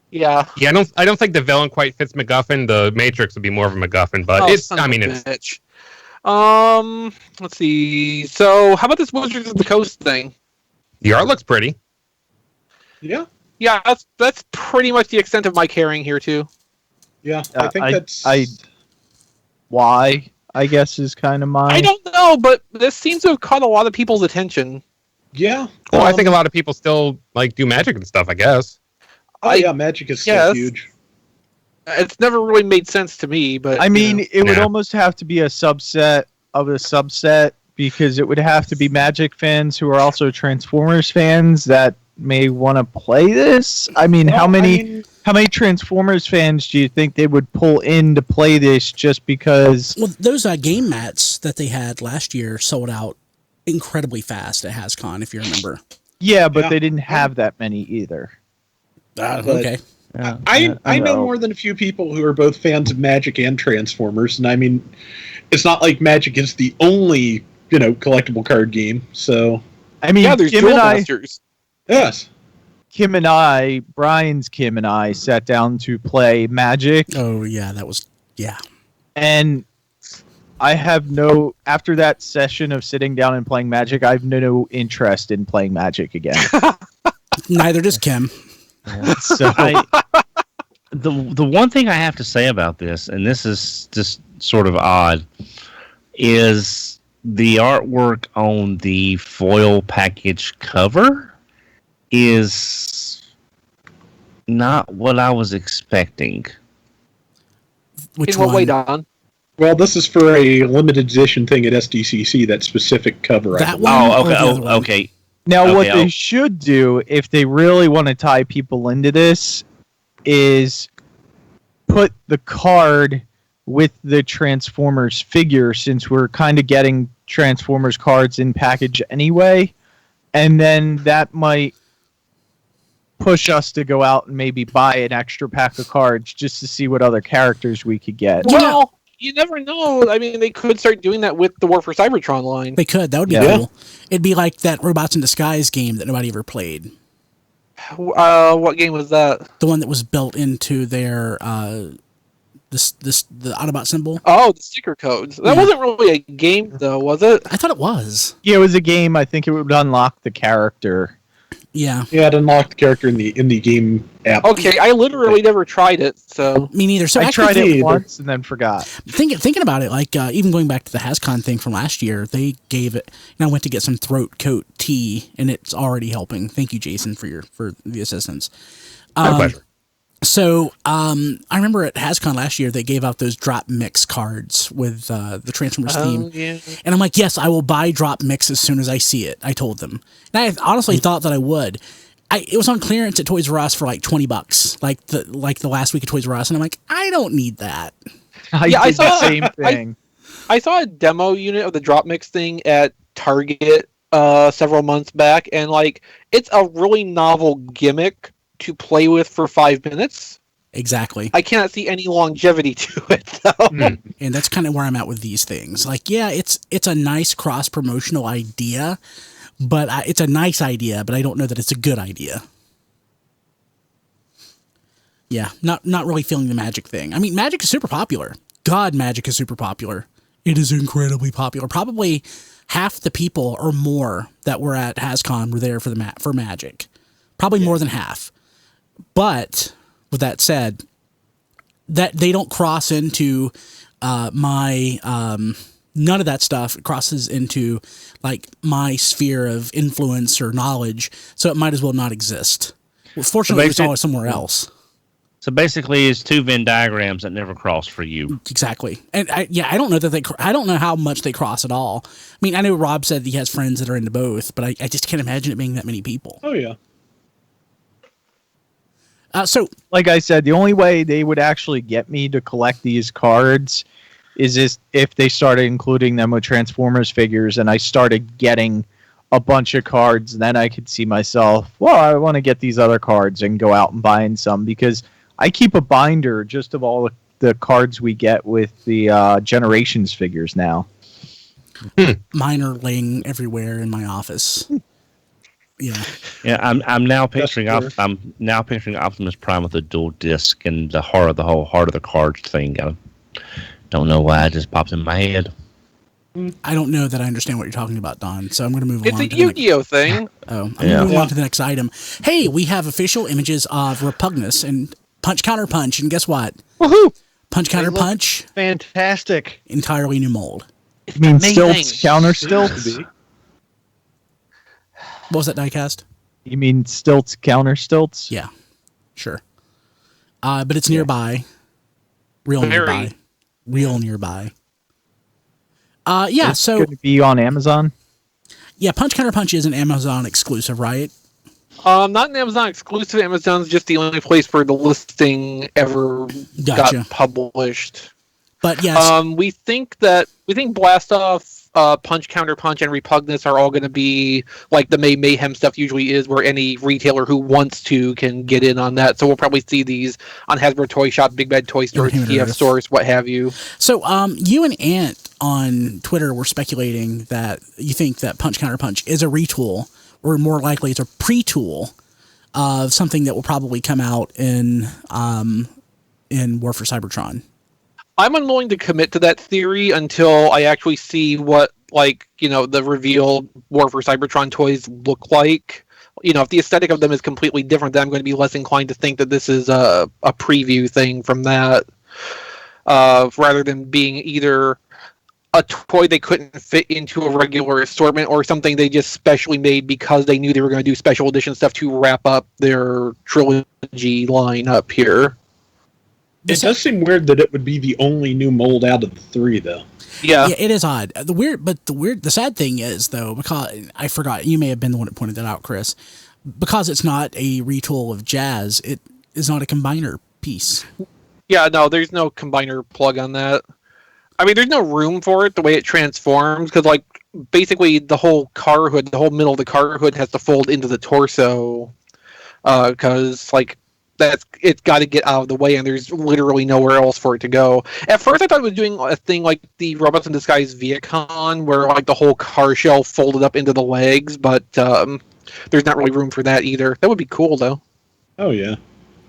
Yeah. Yeah, I don't think the villain quite fits MacGuffin. The Matrix would be more of a MacGuffin, but it's bitch. Let's see. So, how about this Wizards of the Coast thing? The art looks pretty. Yeah. Yeah, that's pretty much the extent of my caring here too. Yeah, I think why, I guess, is kind of my... I don't know, but this seems to have caught a lot of people's attention. Yeah. Well, I think a lot of people still like do magic and stuff, I guess. Oh, yeah, magic is still huge. It's never really made sense to me, but... I mean, it would almost have to be a subset of a subset, because it would have to be Magic fans who are also Transformers fans that may want to play this. I mean, how many Transformers fans do you think they would pull in to play this just because? Well, those game mats that they had last year sold out incredibly fast at HasCon, if you remember. Yeah, but they didn't have that many either. Okay. Yeah, I know more than a few people who are both fans of Magic and Transformers, and I mean, it's not like Magic is the only collectible card game. So I mean, there's Duel Masters. Yes. Brian's Kim and I sat down to play Magic. Oh yeah, and I have after that session of sitting down and playing Magic, I have no interest in playing Magic again. Neither does Kim. So the one thing I have to say about this, and this is just sort of odd, is the artwork on the foil package cover is not what I was expecting. Which In what one? way, Don? Well, this is for a limited edition thing at SDCC, that specific cover. That one? Oh, okay. Or the other one? Okay. Now, what they should do, if they really want to tie people into this, is put the card with the Transformers figure, since we're kind of getting Transformers cards in package anyway, and then that might push us to go out and maybe buy an extra pack of cards just to see what other characters we could get. Well, you never know. I mean, they could start doing that with the War for Cybertron line. They could. That would be cool. It'd be like that Robots in Disguise game that nobody ever played. What game was that? The one that was built into their the Autobot symbol. Oh, the sticker codes. That wasn't really a game, though, was it? I thought it was. Yeah, it was a game. I think it would unlock the character. Yeah. Yeah, it unlocked the character in the game app. Okay, I literally never tried it, so... Me neither. So I tried it once and then forgot. Thinking about it, like even going back to the HasCon thing from last year, they gave it. And I went to get some throat coat tea, and it's already helping. Thank you, Jason, for the assistance. My pleasure. So I remember at HasCon last year, they gave out those drop mix cards with the Transformers theme. Yeah. And I'm like, yes, I will buy drop mix as soon as I see it. I told them. And I honestly thought that I would. It was on clearance at Toys R Us for like $20, like the last week of Toys R Us, and I'm like, I don't need that. I saw the same thing. I saw a demo unit of the drop mix thing at Target several months back, and like it's a really novel gimmick to play with for 5 minutes. Exactly. I cannot see any longevity to it, though. And that's kind of where I'm at with these things. Like, yeah, it's a nice cross-promotional idea, but it's a nice idea, but I don't know that it's a good idea. Yeah, not really feeling the Magic thing. I mean, Magic is super popular. God, Magic is super popular. It is incredibly popular. Probably half the people or more that were at HasCon were there for Magic. Probably more than half. But with that said, that they don't cross into my none of that stuff crosses into like my sphere of influence or knowledge, so it might as well not exist. Well, fortunately, it's always somewhere else. So basically, it's two Venn diagrams that never cross for you. Exactly, and I don't know that I don't know how much they cross at all. I mean, I know Rob said he has friends that are into both, but I just can't imagine it being that many people. Oh yeah. So, like I said, the only way they would actually get me to collect these cards is if they started including them with Transformers figures, and I started getting a bunch of cards. Then I could see myself, well, I want to get these other cards and go out and buying some, because I keep a binder just of all the cards we get with the Generations figures now. Mine are laying everywhere in my office. Yeah. I'm now picturing Optimus Prime with a dual disc and the whole heart of the cards thing. I don't know why it just popped in my head. I don't know that I understand what you're talking about, Don. So I'm going to move It's along. a Yu-Gi-Oh thing. I'm going to move on to the next item. Hey, we have official images of Repugnance and Punch-Counterpunch, and guess what? Woohoo! Punch Counter Punch, fantastic. entirely new mold. You mean stilts, counter stilts? What was that, diecast? You mean stilts, counter stilts? Yeah, sure. But it's nearby. Real nearby. Yeah, It's so going to be on Amazon. yeah, Punch Counter Punch is an Amazon exclusive, right? Not an Amazon exclusive. Amazon's just the only place where the listing ever got published. But yes, we think Blast Off, Punch Counter Punch, and Repugnance are all going to be like the Mayhem stuff usually is, where any retailer who wants to can get in on that. So we'll probably see these on Hasbro Toy Shop, Big Bad Toy Stores, TF stores, what have you. so you and Ant on Twitter were speculating that you think that Punch Counter Punch is a retool, or more likely it's a pre-tool of something that will probably come out in War for Cybertron. I'm unwilling to commit to that theory until I actually see what, the revealed War for Cybertron toys look like. If the aesthetic of them is completely different, then I'm going to be less inclined to think that this is a preview thing from that, rather than being either a toy they couldn't fit into a regular assortment or something they just specially made because they knew they were going to do special edition stuff to wrap up their trilogy line up here. It does seem weird that it would be the only new mold out of the three, though. Yeah, it is odd. The sad thing is, though, because I forgot, you may have been the one that pointed that out, Chris, because it's not a retool of Jazz, it is not a combiner piece. Yeah, no, there's no combiner plug on that. I mean, there's no room for it the way it transforms, because basically the whole car hood, the whole middle of the car hood has to fold into the torso, because it's got to get out of the way, and there's literally nowhere else for it to go. At first, I thought it was doing a thing like the Robots in Disguise Viacon, where the whole car shell folded up into the legs, but there's not really room for that either. That would be cool, though. Oh yeah.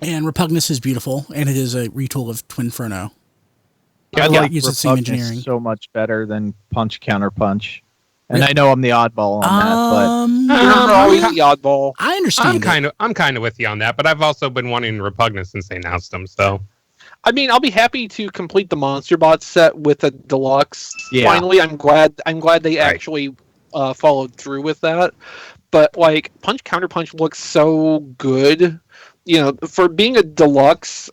And Repugnance is beautiful, and it is a retool of Twinferno. I like use the same engineering. so much better than Punch Counter Punch. And I know I'm the oddball on that, You're always the oddball. I understand. I'm kind of with you on that, but I've also been wanting Repugnance since they announced them. So, I mean, I'll be happy to complete the Monster Bot set with a deluxe. Yeah. Finally, I'm glad they actually followed through with that. But Punch Counterpunch looks so good, for being a deluxe.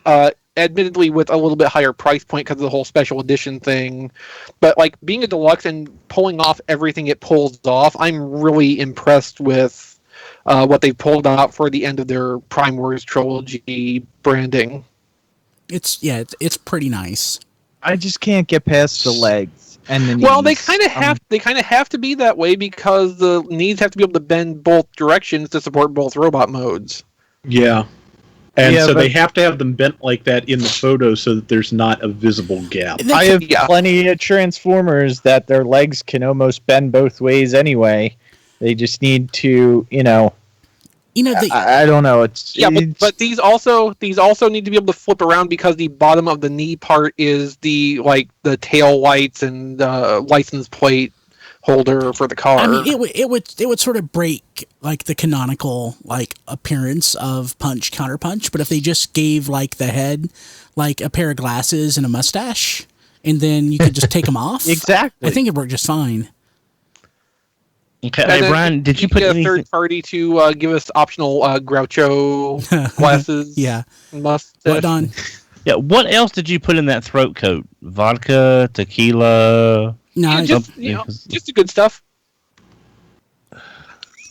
Admittedly with a little bit higher price point because of the whole special edition thing, but being a deluxe and pulling off everything it pulls off, I'm really impressed with what they pulled out for the end of their Prime Wars trilogy branding. It's pretty nice. I just can't get past the legs and the knees. Well, they kind of have to be that way because the knees have to be able to bend both directions to support both robot modes. Yeah. And so they have to have them bent like that in the photo so that there's not a visible gap. I have plenty of Transformers that their legs can almost bend both ways anyway. They just need to, I don't know. But these also need to be able to flip around because the bottom of the knee part is the tail lights and license plate holder for the car. I mean, it would sort of break the canonical appearance of Punch Counterpunch, but if they just gave the head a pair of glasses and a mustache, and then you could just take them off. Exactly. I think it worked just fine. Okay, hey, Brian, did you put a third party to give us optional Groucho glasses? Yeah. Mustache. Well done. Yeah. What else did you put in that throat coat? Vodka, tequila. No, just the good stuff.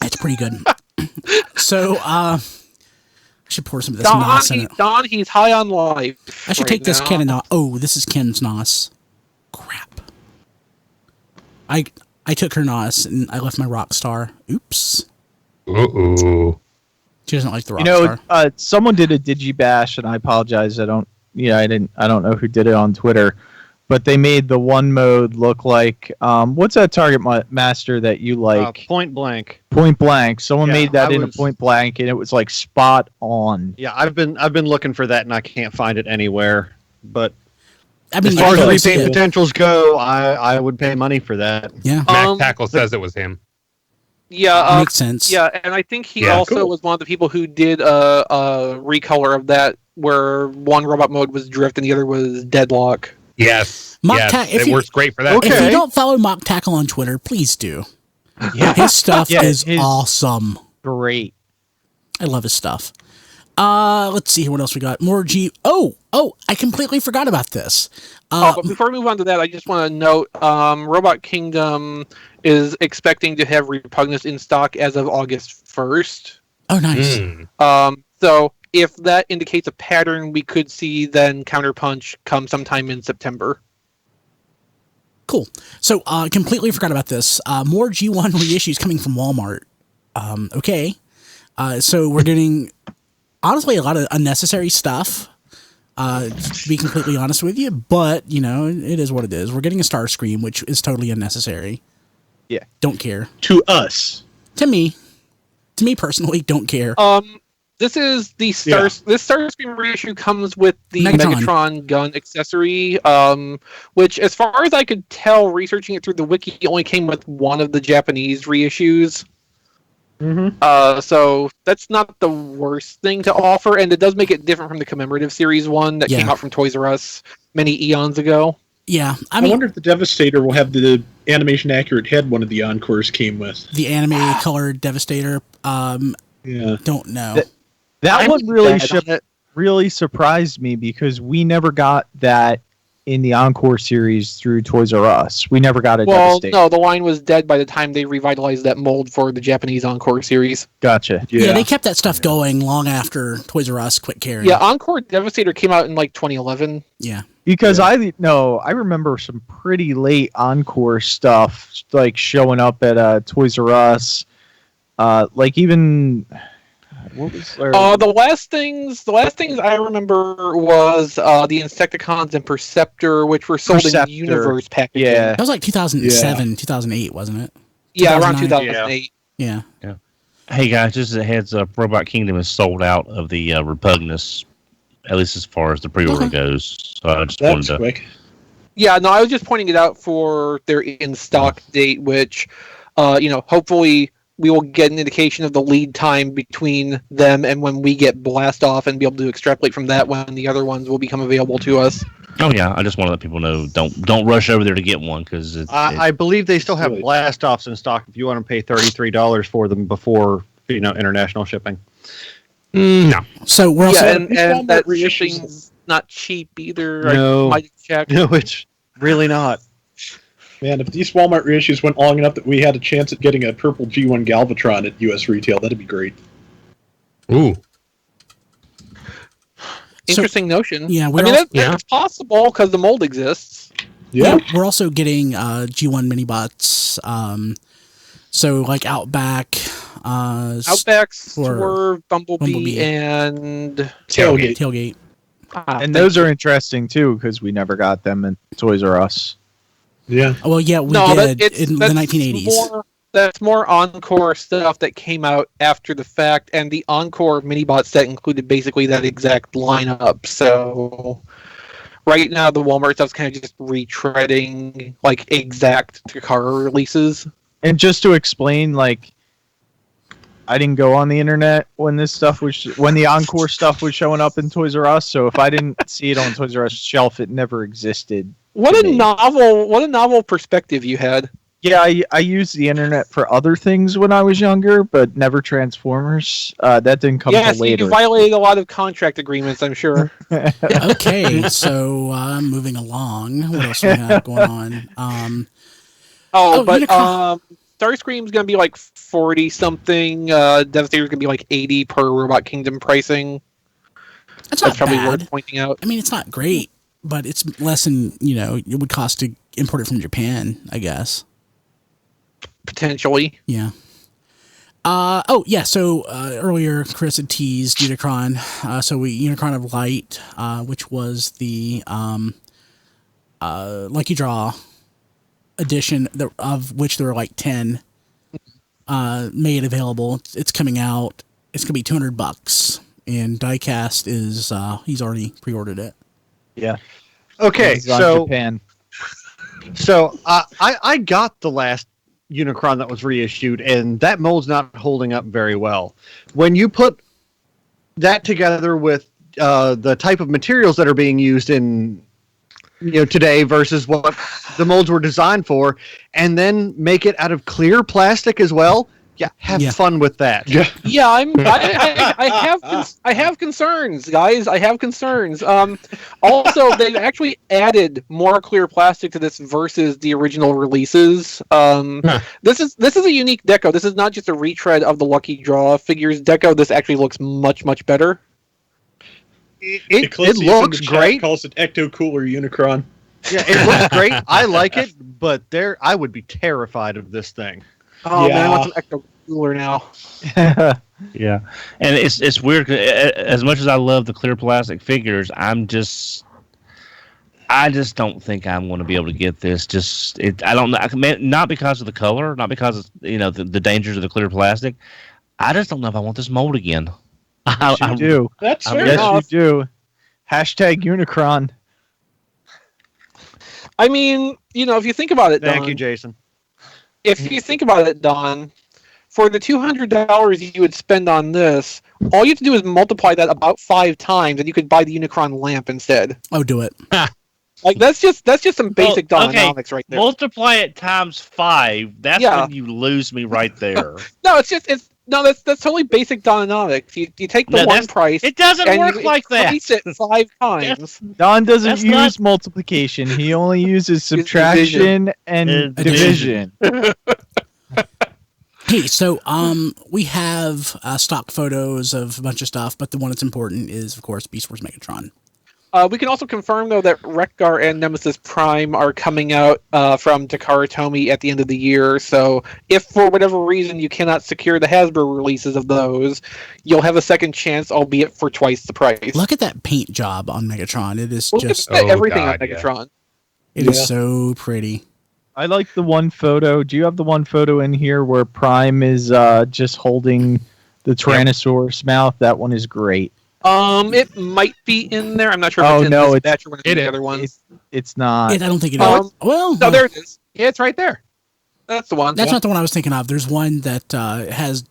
It's pretty good. So, I should pour some of this NOS in it. Don, he's high on life. I should take this Ken and NOS. Oh, this is Ken's NOS. Crap. I took her NOS and I left my rock star. Oops. Uh-oh. She doesn't like the rock star. Someone did a Digibash, and I apologize. I don't know who did it on Twitter. But they made the one mode look like what's that Target Master that you like? Point Blank. Point Blank. Someone made that into Point Blank, and it was spot on. Yeah, I've been looking for that, and I can't find it anywhere. But I mean, as far as repaint potentials go, I would pay money for that. Yeah. Mac Tackle says it was him. Yeah, makes sense. Yeah, and I think he was one of the people who did a recolor of that where one robot mode was drift and the other was deadlock. Yes. If It works great for that. Okay. If you don't follow Mock Tackle on Twitter, please do. Yeah, His stuff is his- awesome. great. I love his stuff. Let's see what else we got. More G. Oh, I completely forgot about this. But before we move on to that, I just want to note Robot Kingdom is expecting to have Repugnance in stock as of August 1st. Oh, nice. So if that indicates a pattern, we could see then Counterpunch come sometime in September. Cool. So, completely forgot about this. More G1 reissues coming from Walmart. Okay. So we're getting, honestly, a lot of unnecessary stuff, to be completely honest with you. But, it is what it is. We're getting a Starscream, which is totally unnecessary. Yeah. Don't care. To us. To me personally, don't care. This is the This Starscream reissue comes with the Megatron gun accessory, which, as far as I could tell, researching it through the wiki, only came with one of the Japanese reissues. So that's not the worst thing to offer, and it does make it different from the commemorative series one that came out from Toys R Us many eons ago. Yeah, I wonder if the Devastator will have the animation accurate head one of the Encores came with. The anime colored Devastator. Yeah. Don't know. That one really surprised me because we never got that in the Encore series through Toys R Us. We never got a Devastator. No, the line was dead by the time they revitalized that mold for the Japanese Encore series. Gotcha. Yeah, they kept that stuff going long after Toys R Us quit carrying. Yeah, Encore Devastator came out in like 2011. Yeah. Because I remember some pretty late Encore stuff like showing up at Toys R Us. Like even what was there? The last things I remember was the Insecticons and Perceptor, which were sold in Universe packaging. Yeah. That was like 2007, 2008, wasn't it? Yeah, around 2009. 2008. Yeah. Hey guys, just as a heads up, Robot Kingdom is sold out of the Repugnance, at least as far as the pre-order goes. So I just wanted to. Quick. Yeah, no, I was just pointing it out for their in-stock date, which, hopefully we will get an indication of the lead time between them and when we get blast off and be able to extrapolate from that when the other ones will become available to us. Oh yeah, I just want to let people know don't rush over there to get one because I believe they still have blast offs in stock if you want to pay $33 for them before international shipping. No. So we're also and that shipping's not cheap either. No. I might have checked. No, it's really not. Man, if these Walmart reissues went long enough that we had a chance at getting a purple G1 Galvatron at U.S. retail, that'd be great. Ooh. Interesting notion. Yeah, that's possible because the mold exists. Yeah. We're also getting G1 mini-bots. So like Outback. Outback, Swerve, Bumblebee, and Tailgate. And those are interesting too because we never got them in Toys R Us. Yeah. Well, yeah, we did in the 1980s. That's more Encore stuff that came out after the fact, and the Encore mini-bot set included basically that exact lineup. So right now, the Walmart stuff's kind of just retreading like exact Takara releases. And just to explain, like, I didn't go on the internet when when the Encore stuff was showing up in Toys R Us. So if I didn't see it on Toys R Us shelf, it never existed. What a novel perspective you had. Yeah, I used the internet for other things when I was younger, but never Transformers. That didn't come until later. You violated a lot of contract agreements, I'm sure. Okay, so moving along. What else do we have going on? Starscream's going to be like 40-something. Devastator's going to be like 80 per Robot Kingdom pricing. That's probably bad. worth pointing out. I mean, it's not great, but it's less than, it would cost to import it from Japan, I guess. Potentially. Yeah. So earlier Chris had teased Unicron. Unicron of Light, which was the Lucky Draw edition, of which there were like 10 made available. It's coming out. It's going to be $200, and Diecast is he's already pre-ordered it. Yeah. Okay, so Japan. So I got the last Unicron that was reissued, and that mold's not holding up very well. When you put that together with the type of materials that are being used in today versus what the molds were designed for, and then make it out of clear plastic as well. Yeah, have fun with that. Yeah. Yeah, I have concerns, guys. I have concerns. Also, they've actually added more clear plastic to this versus the original releases. This is a unique deco. This is not just a retread of the Lucky Draw figures deco. This actually looks much It Eclipse in looks the chat great. Calls it Ecto Cooler Unicron. Yeah, it looks great. I like it, but I would be terrified of this thing. Oh man, I want Yeah. some Ecto Cooler now. Yeah, and it's weird. 'Cause as much as I love the clear plastic figures, I just don't think I'm going to be able to get this. I don't know. Not because of the color, not because of the dangers of the clear plastic. I just don't know if I want this mold again. Yes, you do. That's fair Yes, enough. you do. Hashtag Unicron. I mean, if you think about it, Thank Don, you, Jason. if you think about it, Don, for the $200 you would spend on this, all you have to do is multiply that about 5 times, and you could buy the Unicron lamp instead. Oh, do it. Like that's just some basic Dononomics right there. Multiply it times 5. That's Yeah. when you lose me right there. No, that's totally basic Dononomics. You take the No, one price. It doesn't and work you like that. increase it 5 times. Don doesn't That's use not- multiplication. He only uses division. subtraction and Division. division. Hey, so we have stock photos of a bunch of stuff, but the one that's important is, of course, Beast Wars Megatron. We can also confirm, though, that Wreck-Gar and Nemesis Prime are coming out from Takara Tomy at the end of the year. So if, for whatever reason, you cannot secure the Hasbro releases of those, you'll have a second chance, albeit for twice the price. Look at that paint job on Megatron. It is Look just, at everything God, on Megatron. it is so pretty. I like the one photo. Do you have the one photo in here where Prime is just holding the Tyrannosaurus mouth? That one is great. It might be in there. I'm not sure if Oh, it's in no, this it's- batch or one of the other ones. It's not. I don't think it Oh, is. Well, No, there it is. Yeah, it's right there. That's the one. that's not the one I was thinking of. There's one that has.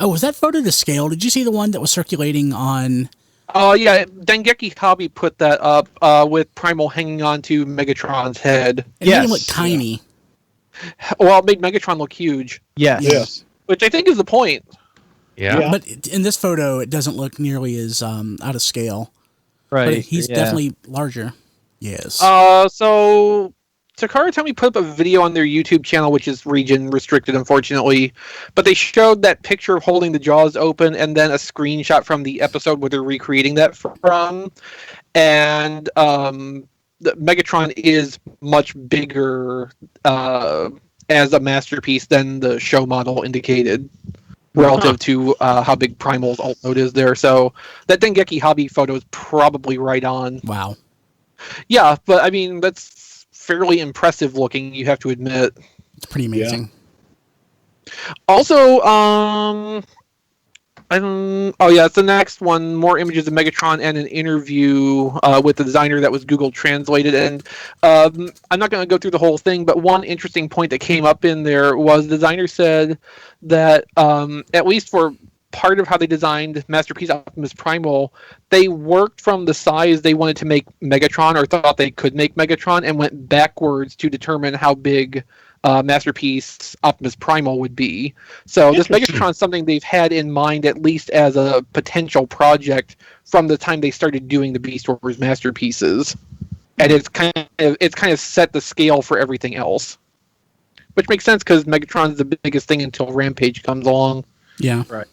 Oh, was that photo to scale? Did you see the one that was circulating on? Oh, yeah. Dengeki Hobby put that up with Primal hanging on to Megatron's head. It made him Yes. look tiny. Well, it made Megatron look huge, Yes. Yes. which I think is the point. Yeah. Yeah. But in this photo, it doesn't look nearly as out of scale. Right. But he's yeah. definitely larger. Yes. So Takara Tomy put up a video on their YouTube channel, which is region restricted, unfortunately. But they showed that picture of holding the jaws open and then a screenshot from the episode where they're recreating that from. And the Megatron is much bigger as a masterpiece than the show model indicated, relative to how big Primal's alt mode is there. So that Dengeki Hobby photo is probably right on. Wow. Yeah, but I mean, that's fairly impressive looking, you have to admit. It's pretty amazing. Also, it's the next one. More images of Megatron and an interview with the designer that was Google translated. And I'm not going to go through the whole thing, but one interesting point that came up in there was the designer said that at least for part of how they designed Masterpiece Optimus Primal, they worked from the size they wanted to make Megatron, or thought they could make Megatron, and went backwards to determine how big Masterpiece Optimus Primal would be. So this Megatron is something they've had in mind, at least as a potential project, from the time they started doing the Beast Wars masterpieces, and it's kind of set the scale for everything else, which makes sense because Megatron is the biggest thing until Rampage comes along. Yeah. Right.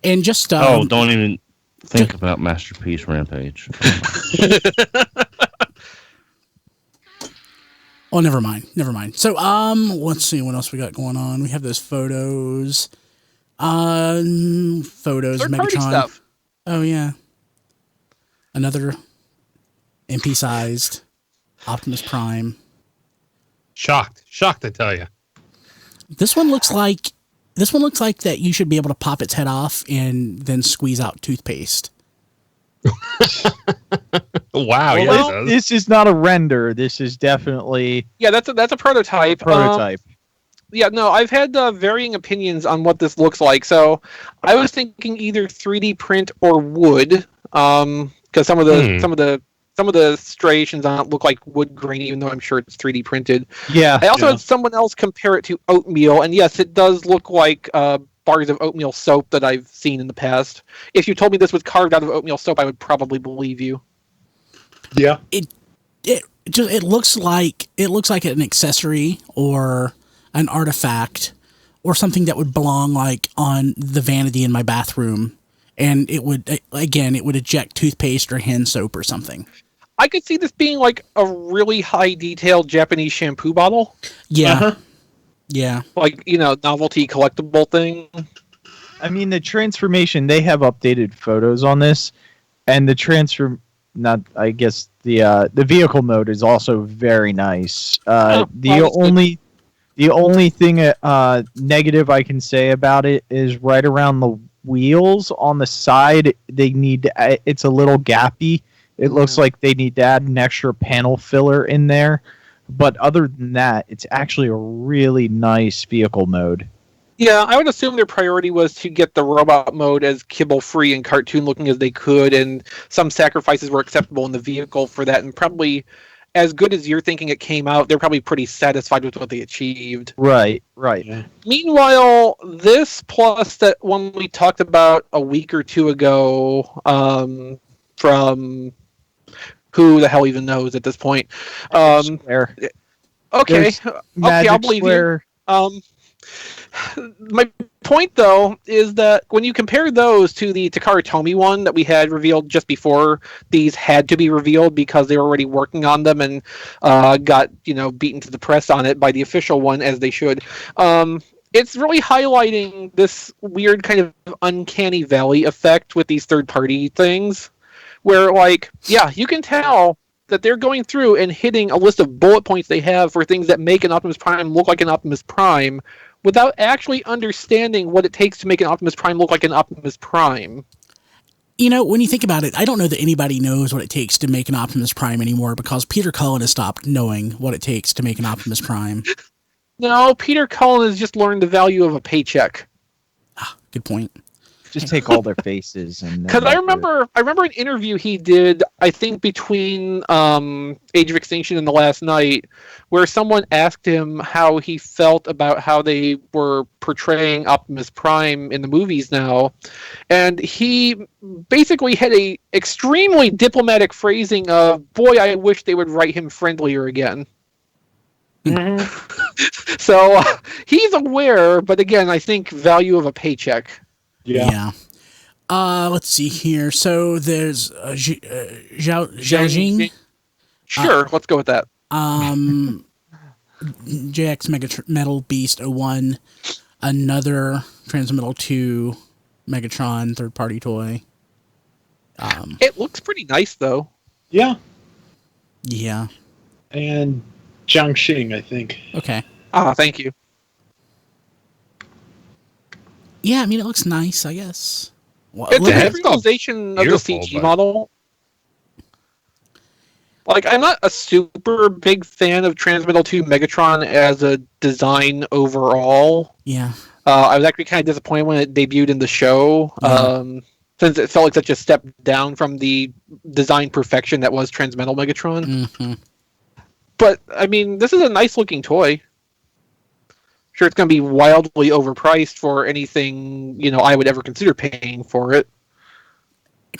And just Don't even think about Masterpiece Rampage. Oh, never mind. So, let's see what else we got going on. We have those photos. Photos of Third-party Megatron. stuff. Oh yeah. Another MP-sized Optimus Prime. Shocked, I tell you. This one looks like that you should be able to pop its head off and then squeeze out toothpaste. Wow, Well, this is not a render. This is definitely Yeah, that's a prototype. prototype. Yeah, no, I've had varying opinions on what this looks like. So I was thinking either 3D print or wood. Because some of the striations on it look like wood grain, even though I'm sure it's 3D printed. Yeah. I also had someone else compare it to oatmeal, and yes, it does look like bars of oatmeal soap that I've seen in the past. If you told me this was carved out of oatmeal soap, I would probably believe you. Yeah. It looks like an accessory or an artifact or something that would belong like on the vanity in my bathroom, and it would eject toothpaste or hand soap or something. I could see this being like a really high detailed Japanese shampoo bottle. Yeah. Uh-huh. Yeah. Like, novelty collectible thing. I mean, the transformation, they have updated photos on this, and the the vehicle mode is also very nice. The only thing negative I can say about it is right around the wheels on the side, it's a little gappy. It looks like they need to add an extra panel filler in there. But other than that, it's actually a really nice vehicle mode. Yeah, I would assume their priority was to get the robot mode as kibble-free and cartoon-looking as they could, and some sacrifices were acceptable in the vehicle for that, and probably, as good as you're thinking it came out, they're probably pretty satisfied with what they achieved. Right. Yeah. Meanwhile, this plus that one we talked about a week or two ago from... who the hell even knows at this point? Okay, I'll believe you. My point, though, is that when you compare those to the Takara Tomy one that we had revealed just before these had to be revealed because they were already working on them and got beaten to the press on it by the official one, as they should. It's really highlighting this weird kind of uncanny valley effect with these third-party things, where, you can tell that they're going through and hitting a list of bullet points they have for things that make an Optimus Prime look like an Optimus Prime without actually understanding what it takes to make an Optimus Prime look like an Optimus Prime. When you think about it, I don't know that anybody knows what it takes to make an Optimus Prime anymore because Peter Cullen has stopped knowing what it takes to make an Optimus Prime. No, Peter Cullen has just learned the value of a paycheck. Good point. Just take all their faces and. Because I remember an interview he did, I think between Age of Extinction and The Last Night, where someone asked him how he felt about how they were portraying Optimus Prime in the movies now, and he basically had a extremely diplomatic phrasing of, "Boy, I wish they would write him friendlier again." Mm-hmm. So he's aware, but again, I think value of a paycheck. Yeah. Let's see here. So there's Zhao. Sure, let's go with that. JX Metal Beast 01, another Transmetal 2 Megatron third-party toy. It looks pretty nice, though. Yeah. Yeah. And Jiangxing, I think. Okay. Thank you. Yeah, I mean, it looks nice, I guess. Well, it's a realization of the CG model. I'm not a super big fan of Transmetal 2 Megatron as a design overall. Yeah. I was actually kind of disappointed when it debuted in the show, since it felt like such a step down from the design perfection that was Transmetal Megatron. Mm-hmm. But, I mean, this is a nice-looking toy. Sure, it's going to be wildly overpriced for anything, I would ever consider paying for it.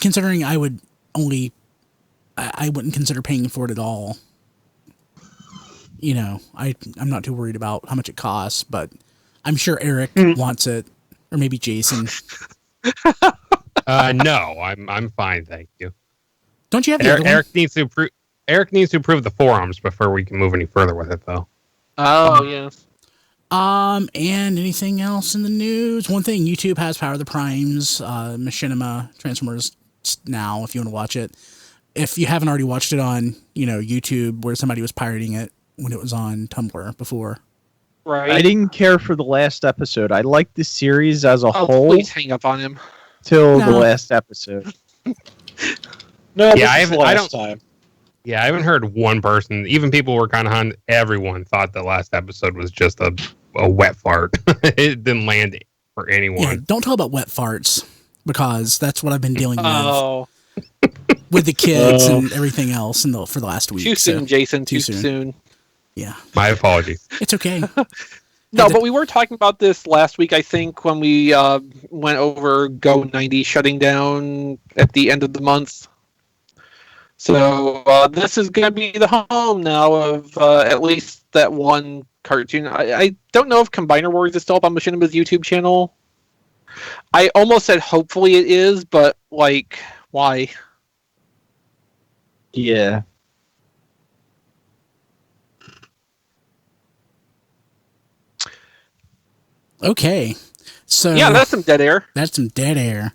Considering I wouldn't consider paying for it at all. I'm not too worried about how much it costs, but I'm sure Eric wants it, or maybe Jason. No, I'm fine, thank you. Don't you have the other one? Eric needs to approve the forearms before we can move any further with it, though. Oh, yes. And anything else in the news? One thing, YouTube has Power of the Primes, Machinima, Transformers now, if you want to watch it. If you haven't already watched it on, YouTube, where somebody was pirating it when it was on Tumblr before. Right. I didn't care for the last episode. I liked the series as a whole. Please hang up on him. Till the last episode. No, yeah, I don't. Yeah, I haven't heard one person, even people who were kind of on, everyone thought the last episode was just a wet fart. It didn't land for anyone. Yeah, don't talk about wet farts, because that's what I've been dealing with. with the kids and everything else for the last week. Too soon, Jason. Too soon. soon. Yeah. My apologies. It's okay. No, but we were talking about this last week, I think, when we went over Go 90 shutting down at the end of the month. So this is going to be the home now of at least that one cartoon. I don't know if Combiner Wars is still up on Machinima's YouTube channel. I almost said hopefully it is, but, like, why? Yeah. Okay. So Yeah, that's some dead air. That's some dead air.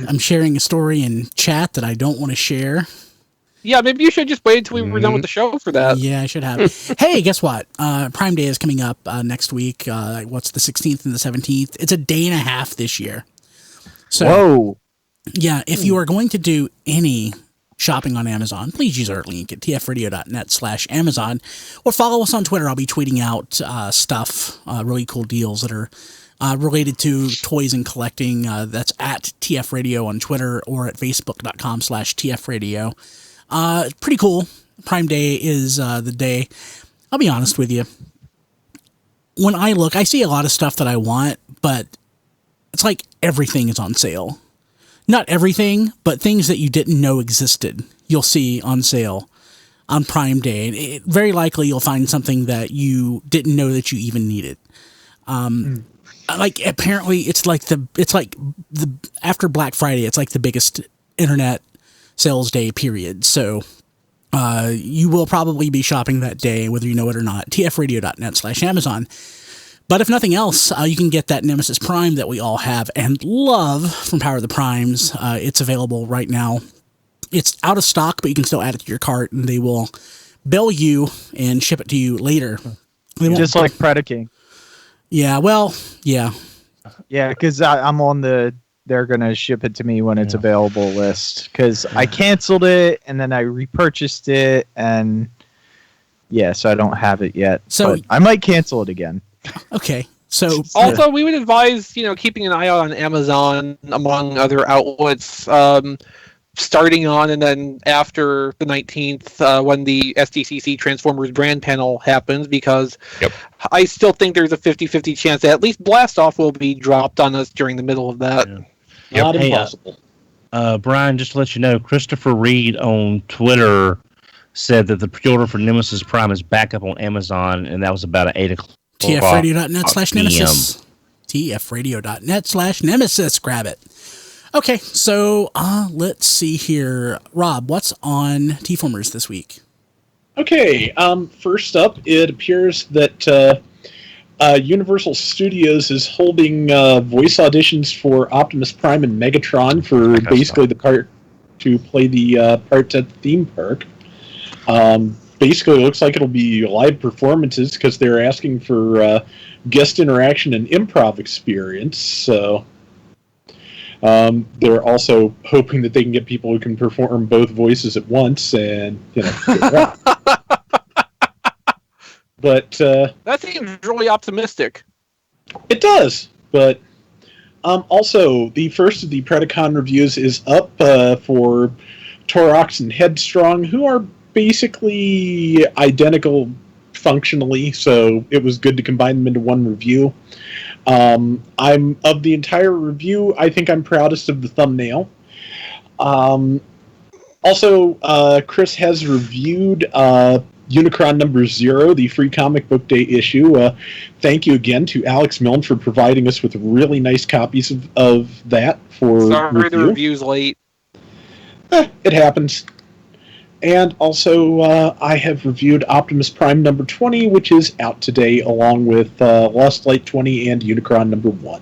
I'm sharing a story in chat that I don't want to share. Yeah, maybe you should just wait until we were done with the show for that. Yeah, I should have. Hey, guess what? Prime Day is coming up next week. What's the 16th and the 17th? It's a day and a half this year. So, Whoa. Yeah, if you are going to do any shopping on Amazon, please use our link at tfradio.net/Amazon or follow us on Twitter. I'll be tweeting out stuff, really cool deals that are related to toys and collecting. That's at TF Radio on Twitter or at facebook.com/TF Radio. Pretty cool. Prime Day is the day. I'll be honest with you. When I look, I see a lot of stuff that I want, but it's like everything is on sale. Not everything, but things that you didn't know existed, you'll see on sale on Prime Day. Very likely you'll find something that you didn't know that you even needed. Like apparently it's like the after Black Friday, it's like the biggest internet sales day period. So you will probably be shopping that day, whether you know it or not. tfradio.net/Amazon. But if nothing else, you can get that Nemesis Prime that we all have and love from Power of the Primes. It's available right now. It's out of stock, but you can still add it to your cart, and they will bill you and ship it to you later. Just like Predaking. Yeah, well, yeah. Yeah, because I'm on the they're going to ship it to me when it's available list. Because I canceled it, and then I repurchased it, and yeah, so I don't have it yet. So I might cancel it again. Okay. So also, we would advise, keeping an eye out on Amazon, among other outlets, starting on and then after the 19th, when the SDCC Transformers brand panel happens, because I still think there's a 50-50 chance that at least Blast Off will be dropped on us during the middle of that. Yeah. Not impossible. Brian, just to let you know, Christopher Reed on Twitter said that the pre-order for Nemesis Prime is back up on Amazon, and that was about at 8 o'clock. tfradio.net/Nemesis. tfradio.net/Nemesis. Grab it. Okay, so let's see here. Rob, what's on TFormers this week? Okay, first up, it appears that Universal Studios is holding voice auditions for Optimus Prime and Megatron for basically the part to play the parts at the theme park. Basically, it looks like it'll be live performances because they're asking for guest interaction and improv experience. So they're also hoping that they can get people who can perform both voices at once, and But that seems really optimistic. It does, but also the first of the Predacon reviews is up for Torox and Headstrong, who are basically identical functionally, so it was good to combine them into one review. I'm of the entire review, I think I'm proudest of the thumbnail. Also, Chris has reviewed Unicron number 0, the free comic book day issue. Thank you again to Alex Milne for providing us with really nice copies of that for Sorry review. the review's late. It happens. And also, I have reviewed Optimus Prime number 20, which is out today, along with Lost Light 20 and Unicron number 1.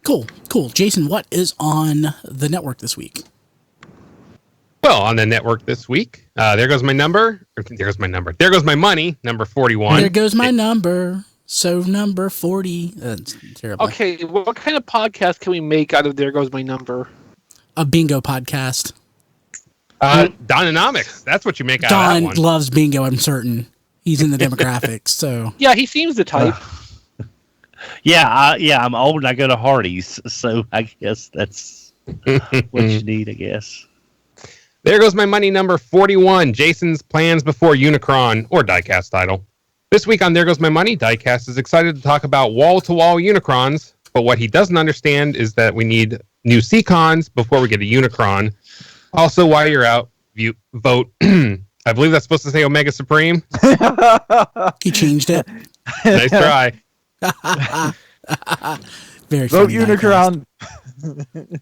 Cool. Jason, what is on the network this week? Well, on the network this week, there goes my number. There goes my money, number 41. There goes my number. So number 40. That's terrible. Okay, what kind of podcast can we make out of There Goes My Number? A bingo podcast. Dononomics. That's what you make out of that one. Don loves bingo, I'm certain. He's in the demographics, so. Yeah, he seems the type. I'm old and I go to Hardee's, so I guess that's what you need, I guess. There goes my money number 41, Jason's plans before Unicron, or Diecast title. This week on There Goes My Money, Diecast is excited to talk about wall-to-wall Unicrons, but what he doesn't understand is that we need new Seacons before we get a Unicron. Also, while you're out, vote. I believe that's supposed to say Omega Supreme. He changed it. Nice try. Very Vote funny Unicron.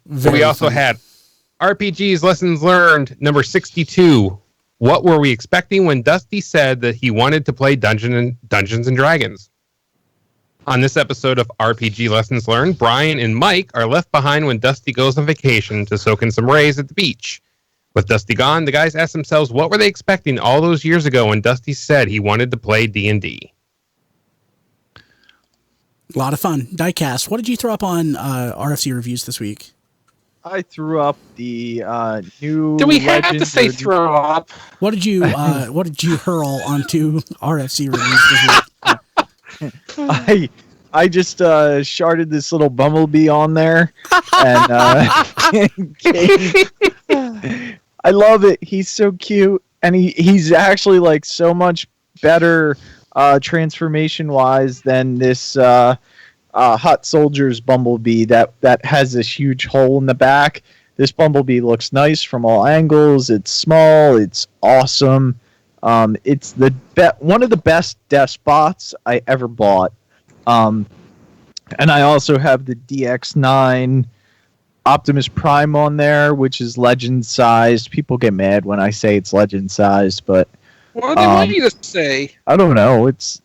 We also had RPG's Lessons Learned, number 62. What were we expecting when Dusty said that he wanted to play Dungeons and Dragons? On this episode of RPG Lessons Learned, Brian and Mike are left behind when Dusty goes on vacation to soak in some rays at the beach. With Dusty gone, the guys ask themselves what were they expecting all those years ago when Dusty said he wanted to play D&D. A lot of fun. Diecast, what did you throw up on RFC reviews this week? I threw up the new. Do we have to say throw up? What did you hurl onto RFC reviews this week? I just sharded this little Bumblebee on there, and I love it. He's so cute, and he's actually like so much better transformation wise than this Hot Soldier's Bumblebee that has this huge hole in the back. This Bumblebee looks nice from all angles. It's small. It's awesome. It's one of the best despots I ever bought. And I also have the DX9 Optimus Prime on there, which is legend sized. People get mad when I say it's legend sized, but what do they want you to say? I don't know. It's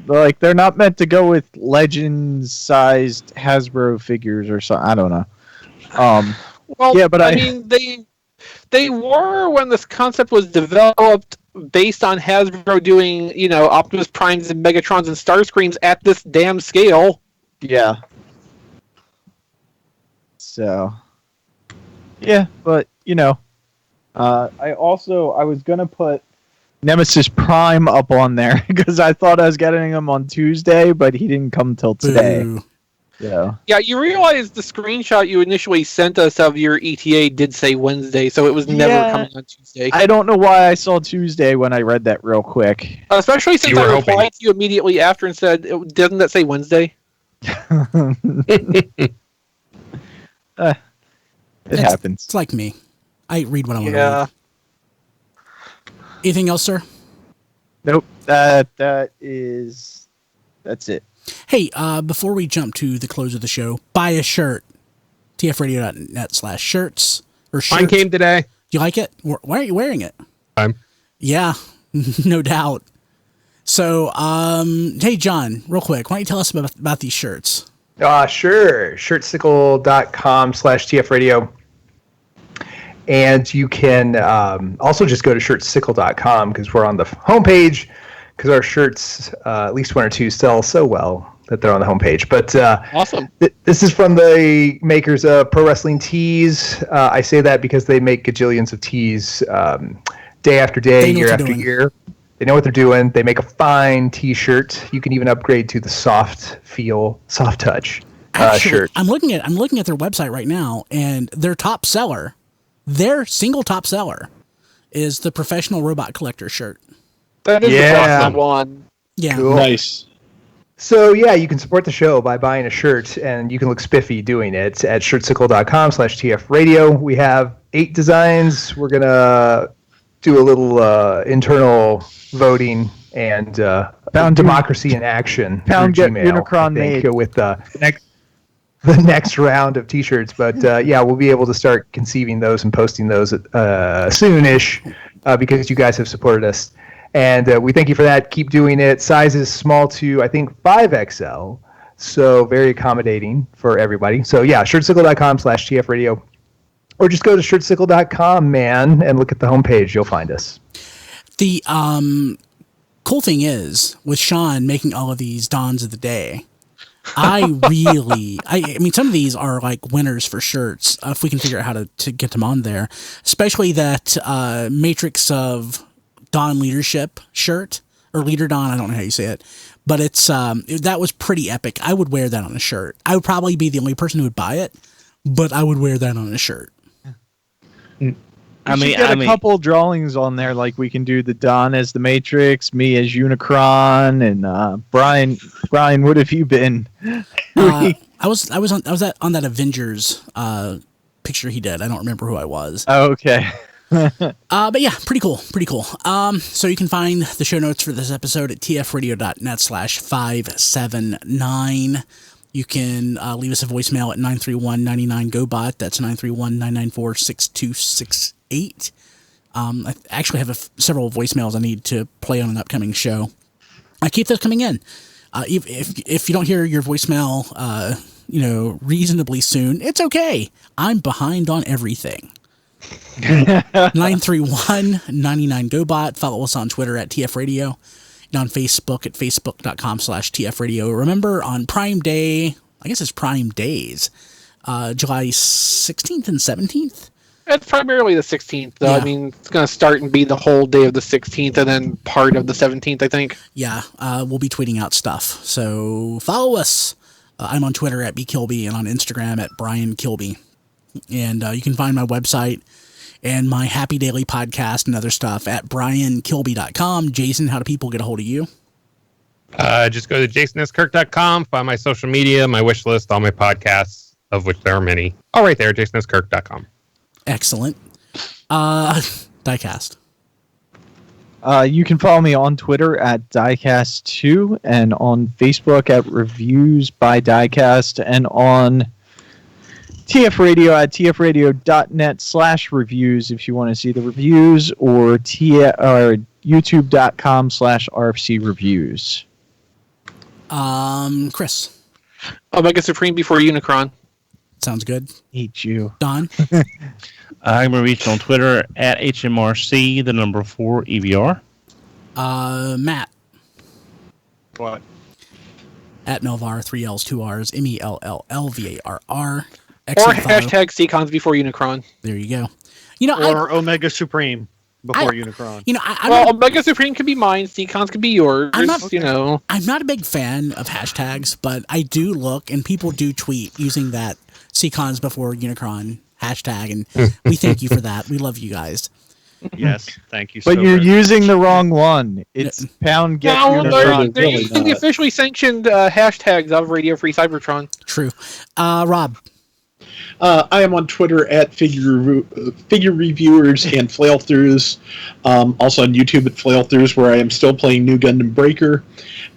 like they're not meant to go with legend sized Hasbro figures or something. I don't know. Well, yeah, but I mean they were when this concept was developed based on Hasbro doing, Optimus Primes and Megatrons and Starscreams at this damn scale. Yeah. So, yeah, but, I was going to put Nemesis Prime up on there because I thought I was getting him on Tuesday, but he didn't come till today. Boo. Yeah, you realize the screenshot you initially sent us of your ETA did say Wednesday, so it was never coming on Tuesday. I don't know why I saw Tuesday when I read that real quick. Especially since I replied to you immediately after and said, doesn't that say Wednesday? It happens. It's like me. I read what I want to read. Anything else, sir? Nope. That's it. Hey, before we jump to the close of the show, buy a shirt. tfradio.net/shirts or shirts. Mine came today. Do you like it? Why are you wearing it? Yeah, no doubt. So, hey, John, real quick, why don't you tell us about these shirts? Sure. Shirtsickle.com/tfradio. And you can also just go to shirtsickle.com because we're on the homepage because our shirts, at least one or two, sell so well that they're on the homepage. But awesome. This is from the makers of Pro Wrestling Tees. I say that because they make gajillions of tees day after day, year after year. They know what they're doing. They make a fine T-shirt. You can even upgrade to the soft touch shirt. I'm looking at their website right now, and their top seller, their single top seller, is the Professional Robot Collector shirt. That is the awesome one. Yeah, cool. Nice. So yeah, you can support the show by buying a shirt, and you can look spiffy doing it at shirtsickle.com/tfradio. We have 8 designs. We're gonna do a little internal voting and democracy in action. Pound get Gmail, Unicron made with the next round of T-shirts. But yeah, we'll be able to start conceiving those and posting those soonish because you guys have supported us, and we thank you for that. Keep doing it. Sizes small to I think 5XL, so very accommodating for everybody. So yeah, shirtsickle.com/tfradio. Or just go to shirtsickle.com, man, and look at the homepage. You'll find us. The cool thing is, with Sean making all of these Dons of the Day, I mean, some of these are like winners for shirts, if we can figure out how to get them on there. Especially that Matrix of Don Leadership shirt, or Leader Don, I don't know how you say it. But it's that was pretty epic. I would wear that on a shirt. I would probably be the only person who would buy it. but I would wear that on a shirt. I mean, a couple drawings on there, like we can do the Don as the Matrix, me as Unicron, and Brian, what have you been? I was on that Avengers picture he did. I don't remember who I was. Oh, okay. But yeah, pretty cool. So you can find the show notes for this episode at tfradio.net/579. You can leave us a voicemail at 931-99-GO-BOT. That's 931-994-6268. I actually have several voicemails I need to play on an upcoming show. I keep those coming in. If you don't hear your voicemail, reasonably soon, it's okay. I'm behind on everything. 931-99-GO-BOT. Follow us on Twitter at TFRadio. And on Facebook at facebook.com/TFRadio. Remember, on Prime Day, I guess it's Prime Days, July 16th and 17th? It's primarily the 16th, though. Yeah. I mean, it's going to start and be the whole day of the 16th and then part of the 17th, I think. Yeah, we'll be tweeting out stuff. So follow us. I'm on Twitter at BKilby and on Instagram at Brian Kilby. And you can find my website and my Happy Daily podcast and other stuff at briankilby.com. Jason, how do people get a hold of you? Just go to jasonsKirk.com, find my social media, my wish list, all my podcasts, of which there are many. All right there, jasonsKirk.com. Excellent. Diecast. You can follow me on Twitter at Diecast2 and on Facebook at Reviews by Diecast and on TF Radio at tfradio.net/reviews if you want to see the reviews or youtube.com/RFC reviews. Chris. Omega Supreme before Unicron. Sounds good. Hate you. Don. I'm reached on Twitter at HMRC, the number 4 EVR. Matt. What? At Melvar, 3 L's, 2 R's, MELLLVARR. Or Excellent follow. hashtag Seacons before Unicron. There you go. Or Omega Supreme before Unicron. Omega Supreme could be mine, Seacons could be yours. I'm not a big fan of hashtags, but I do look, and people do tweet using that Seacons before Unicron hashtag, and we thank you for that. We love you guys. Yes, thank you. But you're using the wrong one. It's pound get Unicron. They're using the officially sanctioned hashtags of Radio Free Cybertron. True. Rob. I am on Twitter at Figure Reviewers and Flailthroughs. Also on YouTube at Flailthroughs, where I am still playing New Gundam Breaker.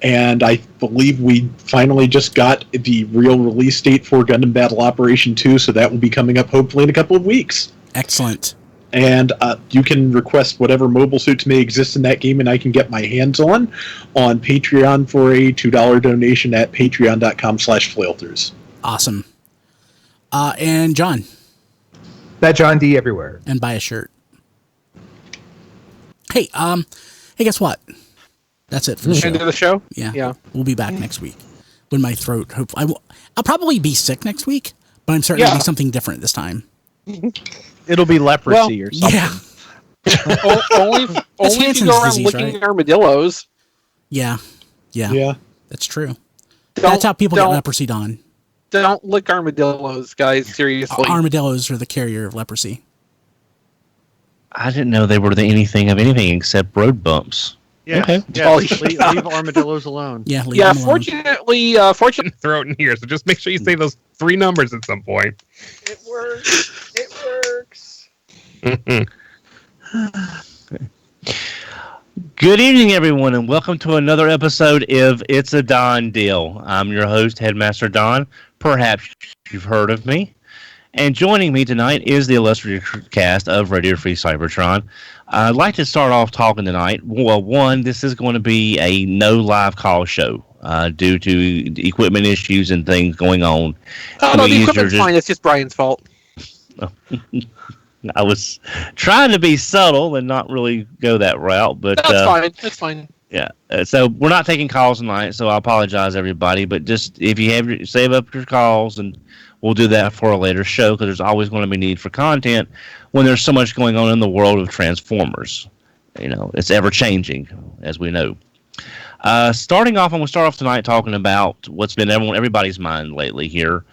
And I believe we finally just got the real release date for Gundam Battle Operation 2, so that will be coming up hopefully in a couple of weeks. Excellent. And you can request whatever mobile suits may exist in that game, and I can get my hands on Patreon for a $2 donation at patreon.com/flailthroughs. Awesome. And John. That John D everywhere. And buy a shirt. Hey, guess what? That's it for the show. End of the show? Yeah. We'll be back next week. When my throat, hopefully, I'll probably be sick next week, but I'm certain it'll be something different this time. It'll be leprosy or something. Yeah. only if you go around licking armadillos. Yeah. That's true. That's how people get leprosy, Don. Don't lick armadillos, guys. Seriously. Armadillos are the carrier of leprosy. I didn't know they were anything except road bumps. Yeah. Okay. Yeah. Leave armadillos alone. Yeah. Leave them alone. Fortunately, throw it in here. So just make sure you say those 3 numbers at some point. It works. It works. Good evening, everyone, and welcome to another episode of It's a Don Deal. I'm your host, Headmaster Don. Perhaps you've heard of me. And joining me tonight is the illustrious cast of Radio Free Cybertron. I'd like to start off talking tonight. Well, one, this is going to be a no live call show due to equipment issues and things going on. Oh, no, the equipment's fine. It's just Brian's fault. I was trying to be subtle and not really go that route, but that's fine. That's fine. Yeah. So we're not taking calls tonight, so I apologize, everybody. But just if you save up your calls, and we'll do that for a later show, because there's always going to be need for content when there's so much going on in the world of Transformers. It's ever changing, as we know. I'm going to start off tonight talking about what's been everybody's mind lately here.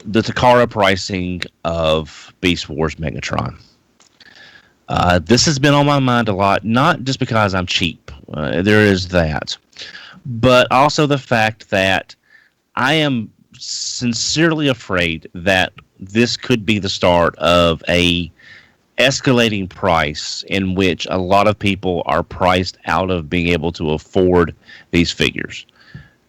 the Takara pricing of Beast Wars Megatron. This has been on my mind a lot, not just because I'm cheap. There is that. But also the fact that I am sincerely afraid that this could be the start of a escalating price in which a lot of people are priced out of being able to afford these figures.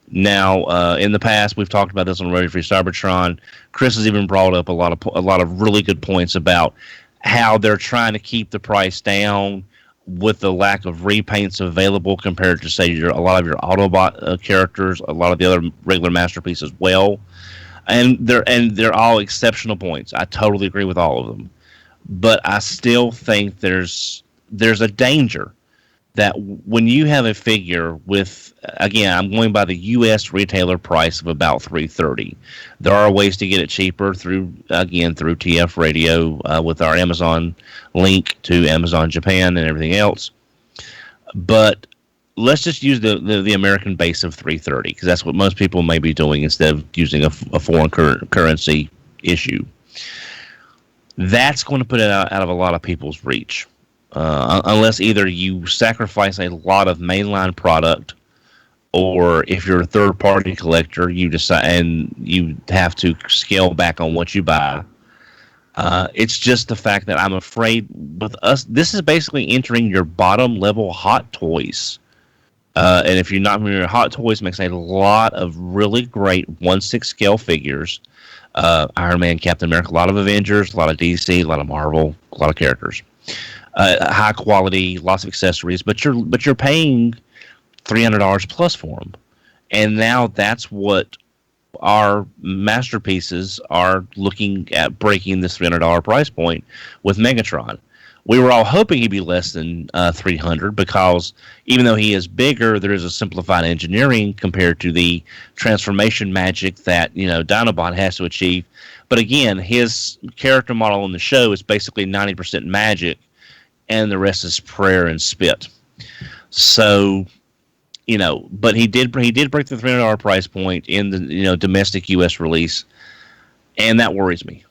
Now, in the past, we've talked about this on Ready Free Cybertron. Chris has even brought up a lot of really good points about how they're trying to keep the price down with the lack of repaints available compared to, say, a lot of your Autobot characters, a lot of the other regular Masterpiece as well. And they're all exceptional points. I totally agree with all of them. But I still think there's a danger that when you have a figure with, again, I'm going by the U.S. retailer price of about $330. There are ways to get it cheaper through TF Radio with our Amazon link to Amazon Japan and everything else. But let's just use the American base of $330 because that's what most people may be doing instead of using a foreign currency issue. That's going to put it out of a lot of people's reach. Unless either you sacrifice a lot of mainline product, or if you're a third-party collector, you decide and you have to scale back on what you buy. It's just the fact that I'm afraid with us, this is basically entering your bottom-level Hot Toys. And if you're not familiar, Hot Toys makes a lot of really great 1/6 scale figures. Iron Man, Captain America, a lot of Avengers, a lot of DC, a lot of Marvel, a lot of characters. High quality, lots of accessories, but you're paying $300 plus for them, and now that's what our masterpieces are looking at, breaking this $300 price point with Megatron. We were all hoping he'd be less than $300 because even though he is bigger, there is a simplified engineering compared to the transformation magic that Dinobot has to achieve. But again, his character model in the show is basically 90% magic, and the rest is prayer and spit. So, but he did break the $300 price point in the domestic U.S. release, and that worries me.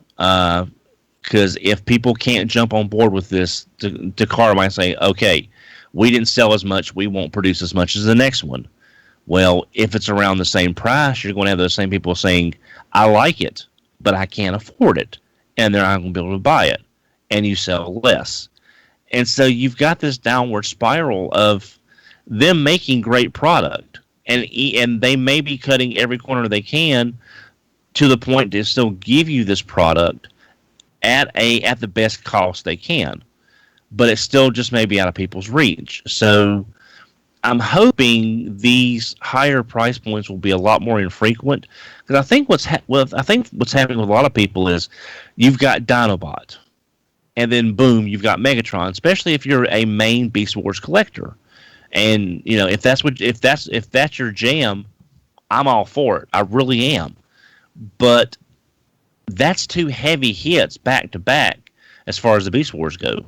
Because if people can't jump on board with this, Takara might say, okay, we didn't sell as much, we won't produce as much as the next one. Well, if it's around the same price, you're going to have those same people saying, I like it, but I can't afford it, and they're not going to be able to buy it, and you sell less. And so you've got this downward spiral of them making great product, and they may be cutting every corner they can to the point to still give you this product at the best cost they can, but it still just may be out of people's reach. So I'm hoping these higher price points will be a lot more infrequent, because I think what's happening with a lot of people is you've got Dinobot, and then boom, you've got Megatron, especially if you're a main Beast Wars collector. And if that's your jam, I'm all for it. I really am. But that's two heavy hits back to back as far as the Beast Wars go.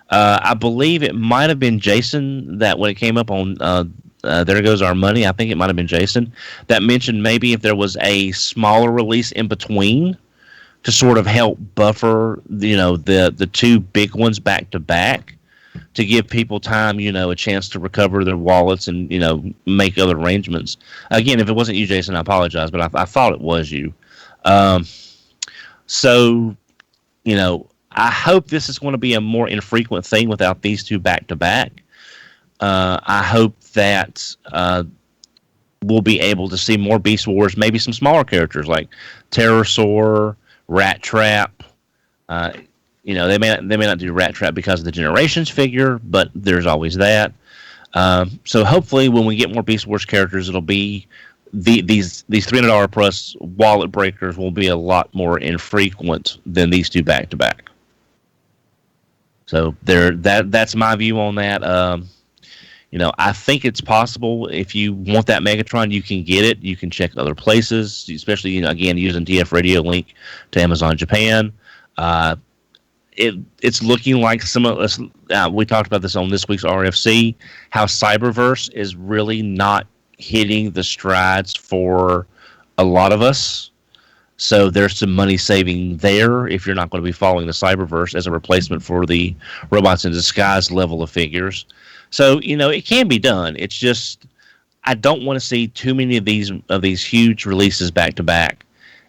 I believe it might have been Jason that when it came up on There Goes Our Money, I think it might have been Jason that mentioned maybe if there was a smaller release in between to sort of help buffer the two big ones back to back, to give people time, a chance to recover their wallets and, make other arrangements. Again, if it wasn't you, Jason, I apologize, but I thought it was you. So, I hope this is going to be a more infrequent thing without these two back to back. I hope that we'll be able to see more Beast Wars, maybe some smaller characters like Pterosaur, Rat Trap. They may not do Rat Trap because of the Generations figure, but there's always that. So hopefully, when we get more Beast Wars characters, it'll be these $300 plus wallet breakers will be a lot more infrequent than these two back to back. So that's my view on that. I think it's possible. If you want that Megatron, you can get it. You can check other places, especially again using TF Radio link to Amazon Japan. It's looking like some of us. We talked about this on this week's RFC. How Cyberverse is really not hitting the strides for a lot of us. So there's some money saving there if you're not going to be following the Cyberverse as a replacement for the Robots in Disguise level of figures. So, it can be done. It's just I don't want to see too many of these huge releases back to back,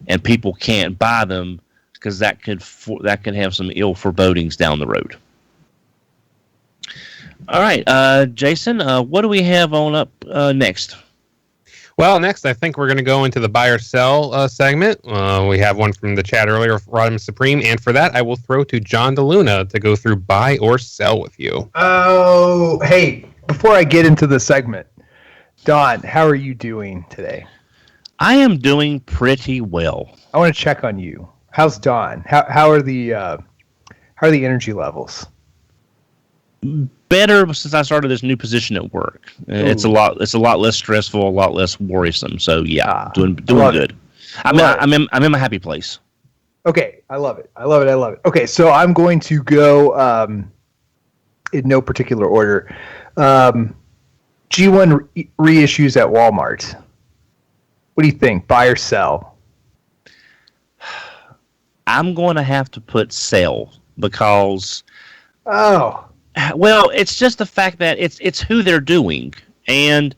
and people can't buy them because that could have some ill forebodings down the road. All right, Jason, what do we have on up next? Well, next, I think we're going to go into the buy or sell segment. We have one from the chat earlier, Rodimus Supreme, and for that, I will throw to John DeLuna to go through buy or sell with you. Oh, hey, before I get into the segment, Don, how are you doing today? I am doing pretty well. I want to check on you. How's Don? How are the energy levels? Better since I started this new position at work. It's a lot less stressful, a lot less worrisome. So yeah, doing good. I'm in my happy place. Okay, I love it. Okay, so I'm going to go in no particular order. G1 reissues at Walmart. What do you think? Buy or sell? I'm going to have to put sell because. Oh. Well, it's just the fact that it's who they're doing, and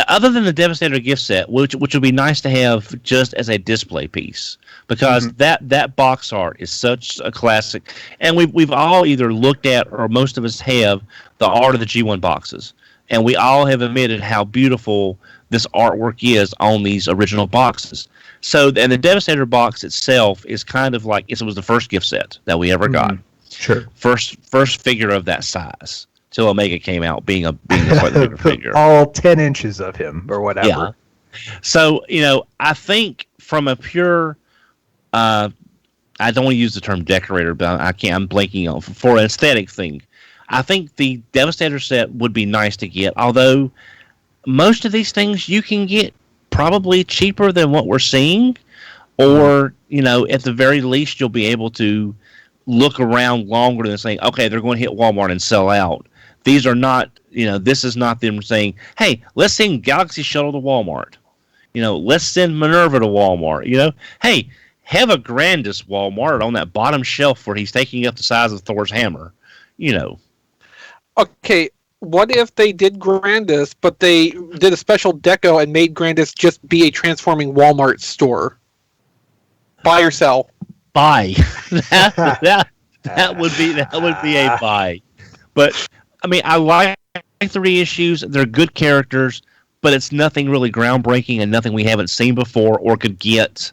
other than the Devastator gift set, which would be nice to have just as a display piece, because that box art is such a classic, and we've all either looked at or most of us have the art of the G1 boxes, and we all have admitted how beautiful this artwork is on these original boxes. So, and the Devastator box itself is kind of like it was the first gift set that we ever got. Sure. First figure of that size till Omega came out, being a slightly bigger figure. All 10 inches of him or whatever. Yeah. So I think from a pure, I don't want to use the term decorator, but I can't. I'm blanking on for an aesthetic thing. I think the Devastator set would be nice to get, although most of these things you can get probably cheaper than what we're seeing, or at the very least you'll be able to look around longer than saying, okay, they're going to hit Walmart and sell out. These are not, this is not them saying, hey, let's send Galaxy Shuttle to Walmart. Let's send Minerva to Walmart. Hey, have a Grandis Walmart on that bottom shelf where he's taking up the size of Thor's hammer. Okay, what if they did Grandis, but they did a special deco and made Grandis just be a transforming Walmart store? Buy or sell? Buy. that would be a buy. But I mean, I like the reissues. They're good characters, but it's nothing really groundbreaking and nothing we haven't seen before or could get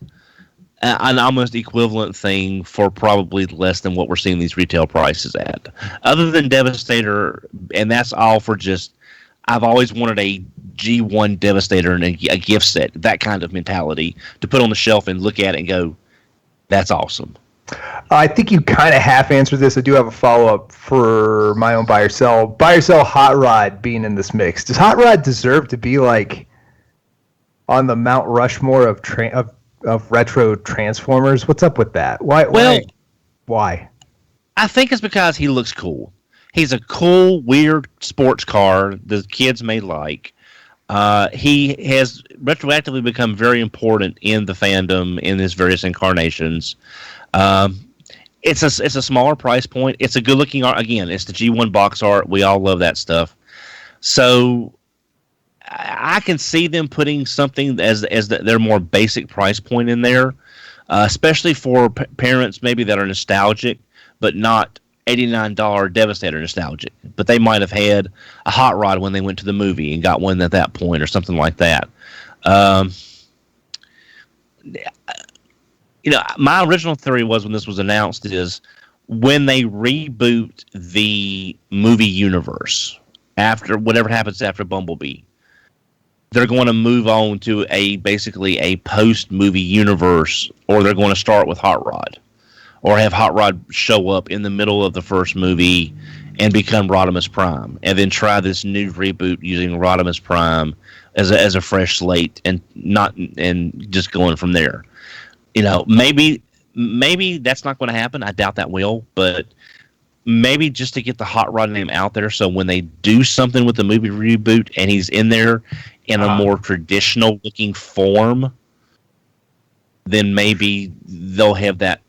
an almost equivalent thing for probably less than what we're seeing these retail prices at. Other than Devastator, and that's all for just. I've always wanted a G1 Devastator and a gift set, that kind of mentality to put on the shelf and look at it and go, that's awesome. I think you kind of half answered this. I do have a follow-up for my own buy or sell. Buy or sell Hot Rod being in this mix. Does Hot Rod deserve to be like on the Mount Rushmore of retro Transformers? What's up with that? Why? I think it's because he looks cool. He's a cool, weird sports car the kids may like. He has retroactively become very important in the fandom in his various incarnations. It's a smaller price point. It's a good looking art. Again, it's the G1 box art. We all love that stuff. So I can see them putting something as their more basic price point in there, especially for parents maybe that are nostalgic, but not $89 Devastator nostalgic, but they might have had a Hot Rod when they went to the movie and got one at that point or something like that. My original theory was when this was announced is when they reboot the movie universe after whatever happens after Bumblebee, they're going to move on to basically a post-movie universe, or they're going to start with Hot Rod. Or have Hot Rod show up in the middle of the first movie and become Rodimus Prime, and then try this new reboot using Rodimus Prime as a fresh slate, and just going from there. Maybe that's not going to happen. I doubt that will, but maybe just to get the Hot Rod name out there, so when they do something with the movie reboot and he's in there in a more traditional looking form, then maybe you'll have that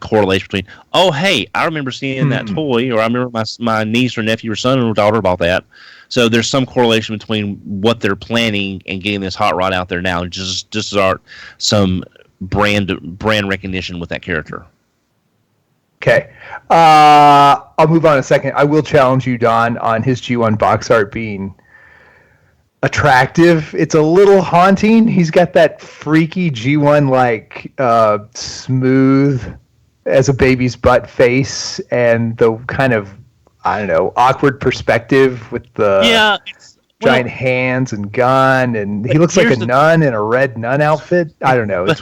correlation between, oh, hey, I remember seeing that toy, or I remember my niece or nephew or son or daughter bought that. So there's some correlation between what they're planning and getting this hot rod out there now, just start some brand recognition with that character. Okay. I'll move on in a second. I will challenge you, Don, on his G1 box art being attractive. It's a little haunting. He's got that freaky G1 like smooth as a baby's butt face, and the kind of, I don't know, awkward perspective with the giant hands and gun, and he looks like a nun in a red nun outfit. I don't know.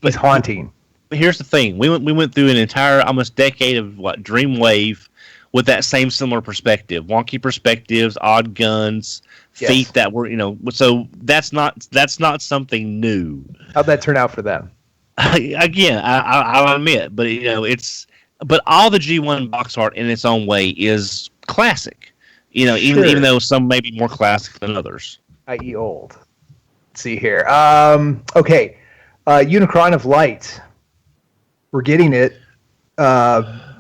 He's haunting. But here's the thing: we went through an entire almost decade of Dreamwave with that same similar perspective, wonky perspectives, odd guns, feet that were, so that's not something new. How'd that turn out for them? Again, I'll admit, but but all the G1 box art in its own way is classic. Even though some may be more classic than others, i.e. old. Let's see here. Okay, Unicron of Light. We're getting it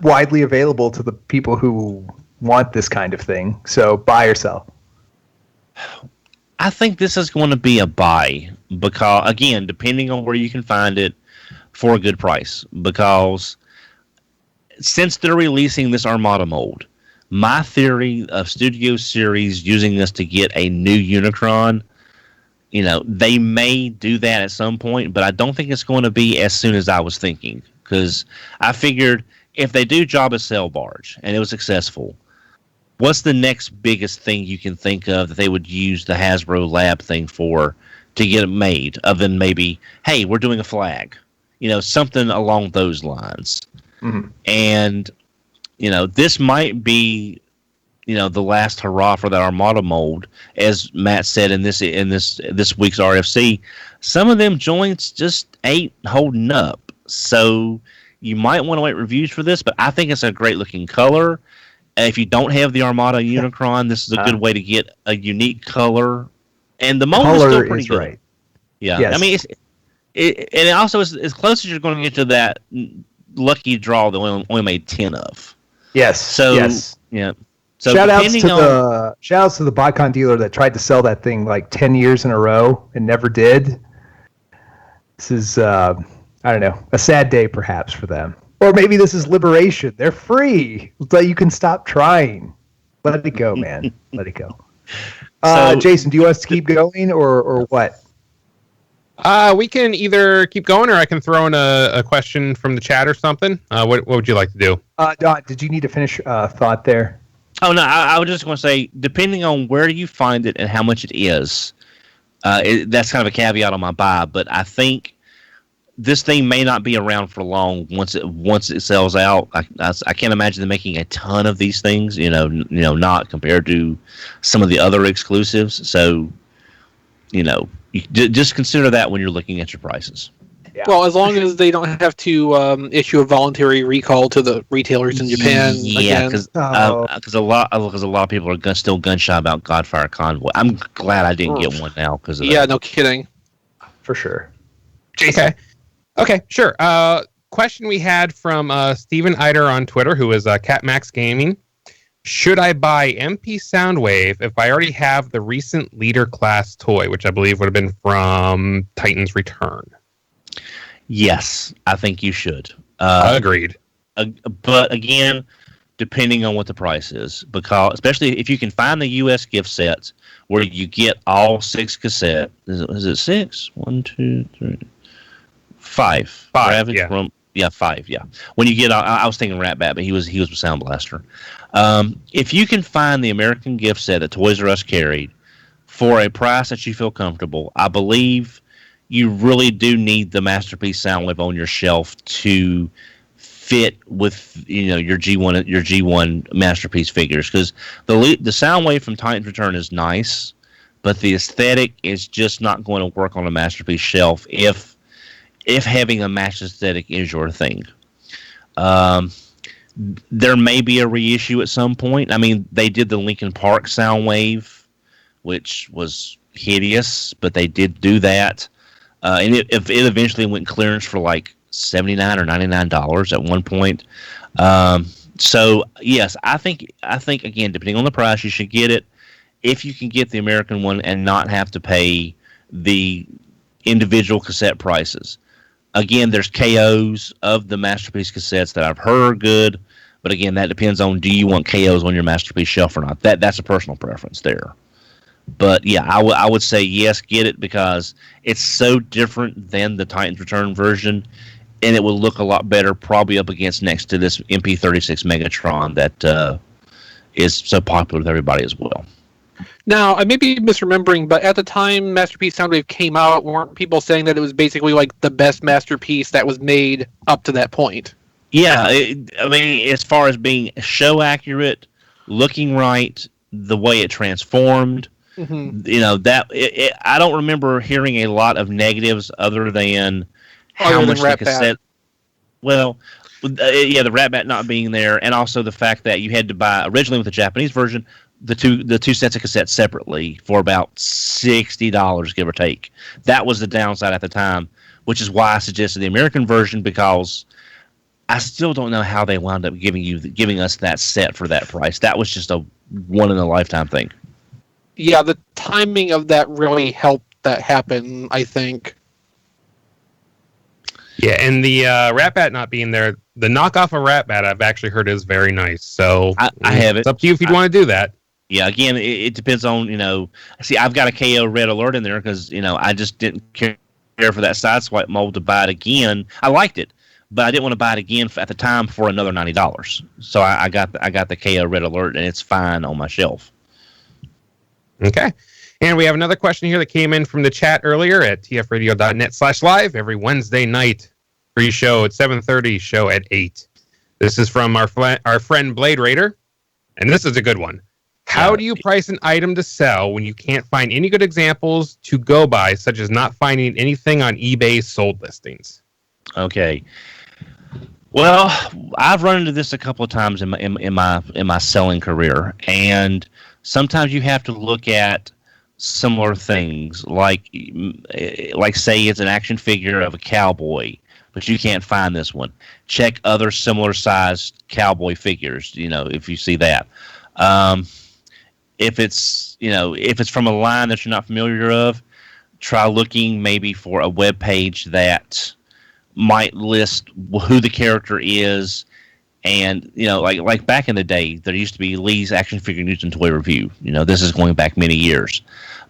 widely available to the people who want this kind of thing. So buy or sell. I think this is going to be a buy because, again, depending on where you can find it for a good price. Because since they're releasing this Armada mold, my theory of Studio Series using this to get a new Unicron, they may do that at some point, but I don't think it's going to be as soon as I was thinking. Because I figured if they do Jabba's Sail Barge and it was successful, what's the next biggest thing you can think of that they would use the Hasbro Lab thing for to get it made, other than maybe, hey, we're doing a flag, something along those lines. Mm-hmm. And this might be the last hurrah for that Armada mold, as Matt said in this week's RFC. Some of them joints just ain't holding up. So you might want to wait reviews for this, but I think it's a great looking color. If you don't have the Armada Unicron, this is a good way to get a unique color, and the mold is still pretty good. Right. Yeah, yes. I mean, and it also is as close as you're going to get to that lucky draw that we only made 10 of. Yes. So yeah. So shout outs to the BotCon dealer that tried to sell that thing like 10 years in a row and never did. This is I don't know, a sad day perhaps for them. Or maybe this is liberation. They're free. So you can stop trying. Let it go, man. Let it go. Jason, do you want us to keep going or what? We can either keep going or I can throw in a question from the chat or something. What would you like to do? Don, did you need to finish thought there? Oh, no. I was just going to say, depending on where you find it and how much it is, that's kind of a caveat on my buy, but I think this thing may not be around for long once it sells out. I can't imagine them making a ton of these things, not compared to some of the other exclusives. So, you just consider that when you're looking at your prices. Yeah. Well, as long as they don't have to issue a voluntary recall to the retailers in Japan. Yeah, because a lot of people are still gun shy about Godfire Convoy. I'm glad I didn't get one now because of that. Yeah, no kidding. For sure. Jason. Okay, sure. Question we had from Steven Eider on Twitter, who is CatMax Gaming. Should I buy MP Soundwave if I already have the recent Leader class toy, which I believe would have been from Titan's Return? Yes, I think you should. Agreed. But again, depending on what the price is, because especially if you can find the U.S. gift sets where you get all 6 cassettes. Is it 6? 1, 2, 3... 5. Yeah. 5. Yeah. When you get, I was thinking Rat Bat, but he was with Sound Blaster. If you can find the American gift set that Toys R Us carried for a price that you feel comfortable, I believe you really do need the Masterpiece Soundwave on your shelf to fit with your G1 Masterpiece figures, because the Soundwave from Titan's Return is nice, but the aesthetic is just not going to work on a Masterpiece shelf if having a match aesthetic is your thing. There may be a reissue at some point. I mean, they did the Linkin Park Soundwave, which was hideous, but they did do that. And if it eventually went clearance for like $79 or $99 at one point. So yes, I think again, depending on the price, you should get it. If you can get the American one and not have to pay the individual cassette prices. Again, there's KOs of the Masterpiece cassettes that I've heard are good, but again, that depends on, do you want KOs on your Masterpiece shelf or not? That's a personal preference there. But yeah, I would say yes, get it, because it's so different than the Titans Return version, and it will look a lot better probably up against next to this MP-36 Megatron that is so popular with everybody as well. Now, I may be misremembering, but at the time Masterpiece Soundwave came out, weren't people saying that it was basically like the best Masterpiece that was made up to that point? Yeah, I mean, as far as being show accurate, looking right, the way it transformed, you know, that I don't remember hearing a lot of negatives other than how much the cassette. Well, yeah, the Rat Bat not being there, and also the fact that you had to buy originally with the Japanese version the two sets of cassettes separately for about $60, give or take. That was the downside at the time, which is why I suggested the American version, because I still don't know how they wound up giving us that set for that price. That was just a one in a lifetime thing. Yeah, the timing of that really helped that happen, I think. Yeah, and the Rat Bat not being there, the knockoff of Rat Bat I've actually heard is very nice. So I have it. It's up to you if you'd want to do that. Yeah, again, it depends on, you know. See, I've got a KO Red Alert in there because, you know, I just didn't care for that Sideswipe mold to buy it again. I liked it, but I didn't want to buy it again at the time for another $90. So I got the KO Red Alert, and it's fine on my shelf. Okay. And we have another question here that came in from the chat earlier at tfradio.net/live every Wednesday night. Free show at 7:30, show at 8. This is from our friend Blade Raider, and this is a good one. How do you price an item to sell when you can't find any good examples to go by, such as not finding anything on eBay's sold listings? Okay. Well, I've run into this a couple of times in my selling career, and sometimes you have to look at similar things, like say it's an action figure of a cowboy, but you can't find this one. Check other similar sized cowboy figures, you know, if you see that. If it's from a line that you're not familiar of, try looking maybe for a web page that might list who the character is. And, you know, like back in the day, there used to be Lee's Action Figure News and Toy Review. You know, this is going back many years.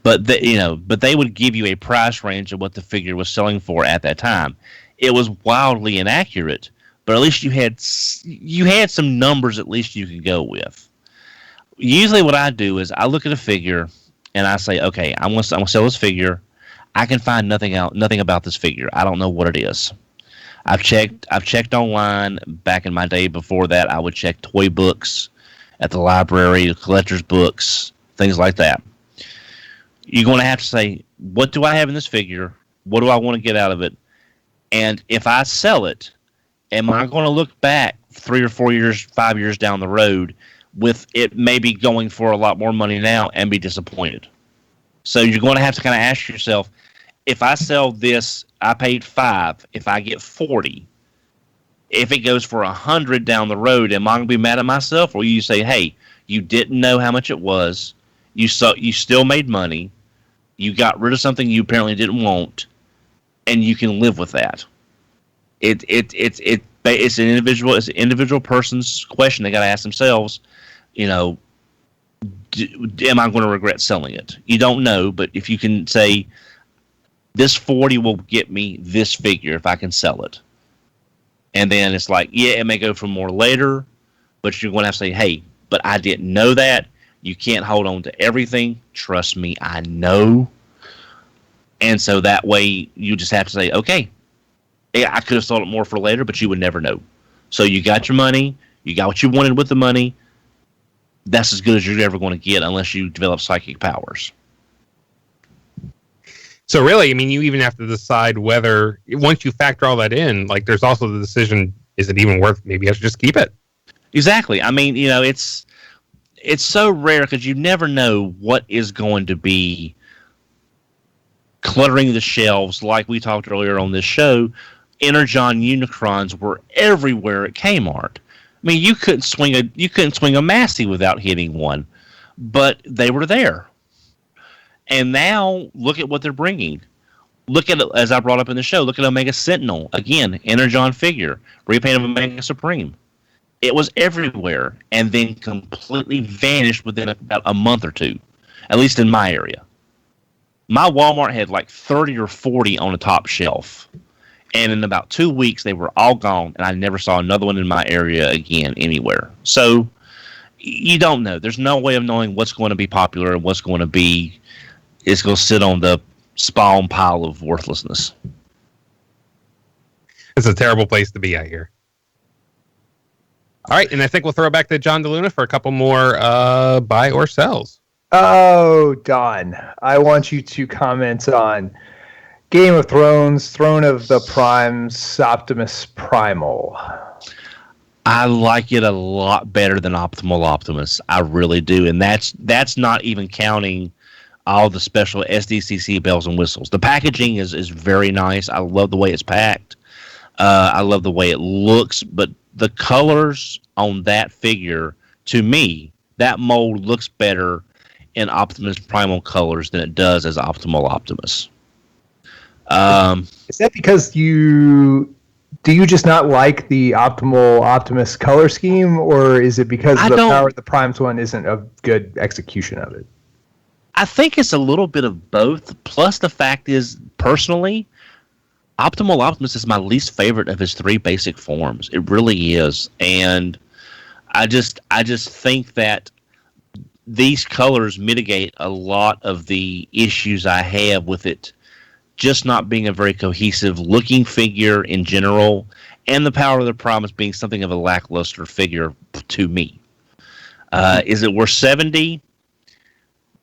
But they would give you a price range of what the figure was selling for at that time. It was wildly inaccurate, but at least you had some numbers at least you could go with. Usually what I do is I look at a figure and I say, okay, I'm gonna sell this figure. I can find nothing about this figure. I don't know what it is. I've checked online. Back in my day before that, I would check toy books at the library, collector's books, things like that. You're going to have to say, what do I have in this figure? What do I want to get out of it? And if I sell it, am I going to look back 3 or 4 years, 5 years down the road with it maybe going for a lot more money now and be disappointed? So you're going to have to kind of ask yourself, if I sell this, I paid $5. If I get 40, if it goes for 100 down the road, am I going to be mad at myself? Or you say, hey, you didn't know how much it was. You still made money. You got rid of something you apparently didn't want, and you can live with that. It's an individual person's question. They got to ask themselves, you know, am I going to regret selling it? You don't know, but if you can say, this 40 will get me this figure if I can sell it. And then it's like, yeah, it may go for more later, but you're going to have to say, hey, but I didn't know that. You can't hold on to everything. Trust me, I know. And so that way you just have to say, okay, yeah, I could have sold it more for later, but you would never know. So you got your money. You got what you wanted with the money. That's as good as you're ever going to get unless you develop psychic powers. So really, I mean, you even have to decide whether, once you factor all that in, like there's also the decision, is it even worth, maybe I should just keep it? Exactly. I mean, you know, it's so rare because you never know what is going to be cluttering the shelves, like we talked earlier on this show. Energon Unicrons were everywhere at Kmart. I mean, you couldn't swing a Massey without hitting one, but they were there. And now look at what they're bringing. Look at, as I brought up in the show, look at Omega Sentinel. Again, Energon figure, repaint of Omega Supreme. It was everywhere and then completely vanished within about a month or two, at least in my area. My Walmart had like 30 or 40 on the top shelf. And in about 2 weeks, they were all gone, and I never saw another one in my area again anywhere. So you don't know. There's no way of knowing what's going to be popular and what's going to be is going to sit on the spawn pile of worthlessness. It's a terrible place to be, I hear. All right, and I think we'll throw it back to John DeLuna for a couple more buy or sells. Oh, Don, I want you to comment on Game of Thrones, Throne of the Primes, Optimus Primal. I like it a lot better than Optimal Optimus. I really do, and that's not even counting all the special SDCC bells and whistles. The packaging is very nice. I love the way it's packed. I love the way it looks, but the colors on that figure, to me, that mold looks better in Optimus Primal colors than it does as Optimal Optimus. Is that because do you just not like the Optimal Optimus color scheme, or is it because the Power of the Primes one isn't a good execution of it? I think it's a little bit of both. Plus, the fact is, personally, Optimal Optimus is my least favorite of his three basic forms. It really is, and I just think that these colors mitigate a lot of the issues I have with it just not being a very cohesive looking figure in general, and the Power of the Primes being something of a lackluster figure to me. Is it worth $70?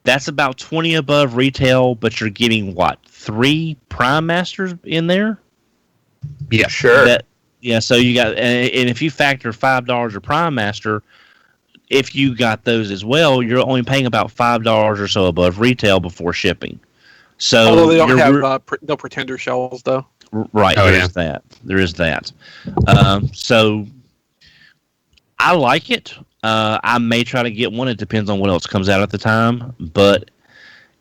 That's about 20 above retail, but you're getting what, 3 Prime Masters in there? Yeah, sure. So you got, and if you factor $5 a Prime Master, if you got those as well, you're only paying about $5 or so above retail before shipping. So although they don't have no Pretender shells, though. Right, there is that. So I like it. I may try to get one. It depends on what else comes out at the time. But,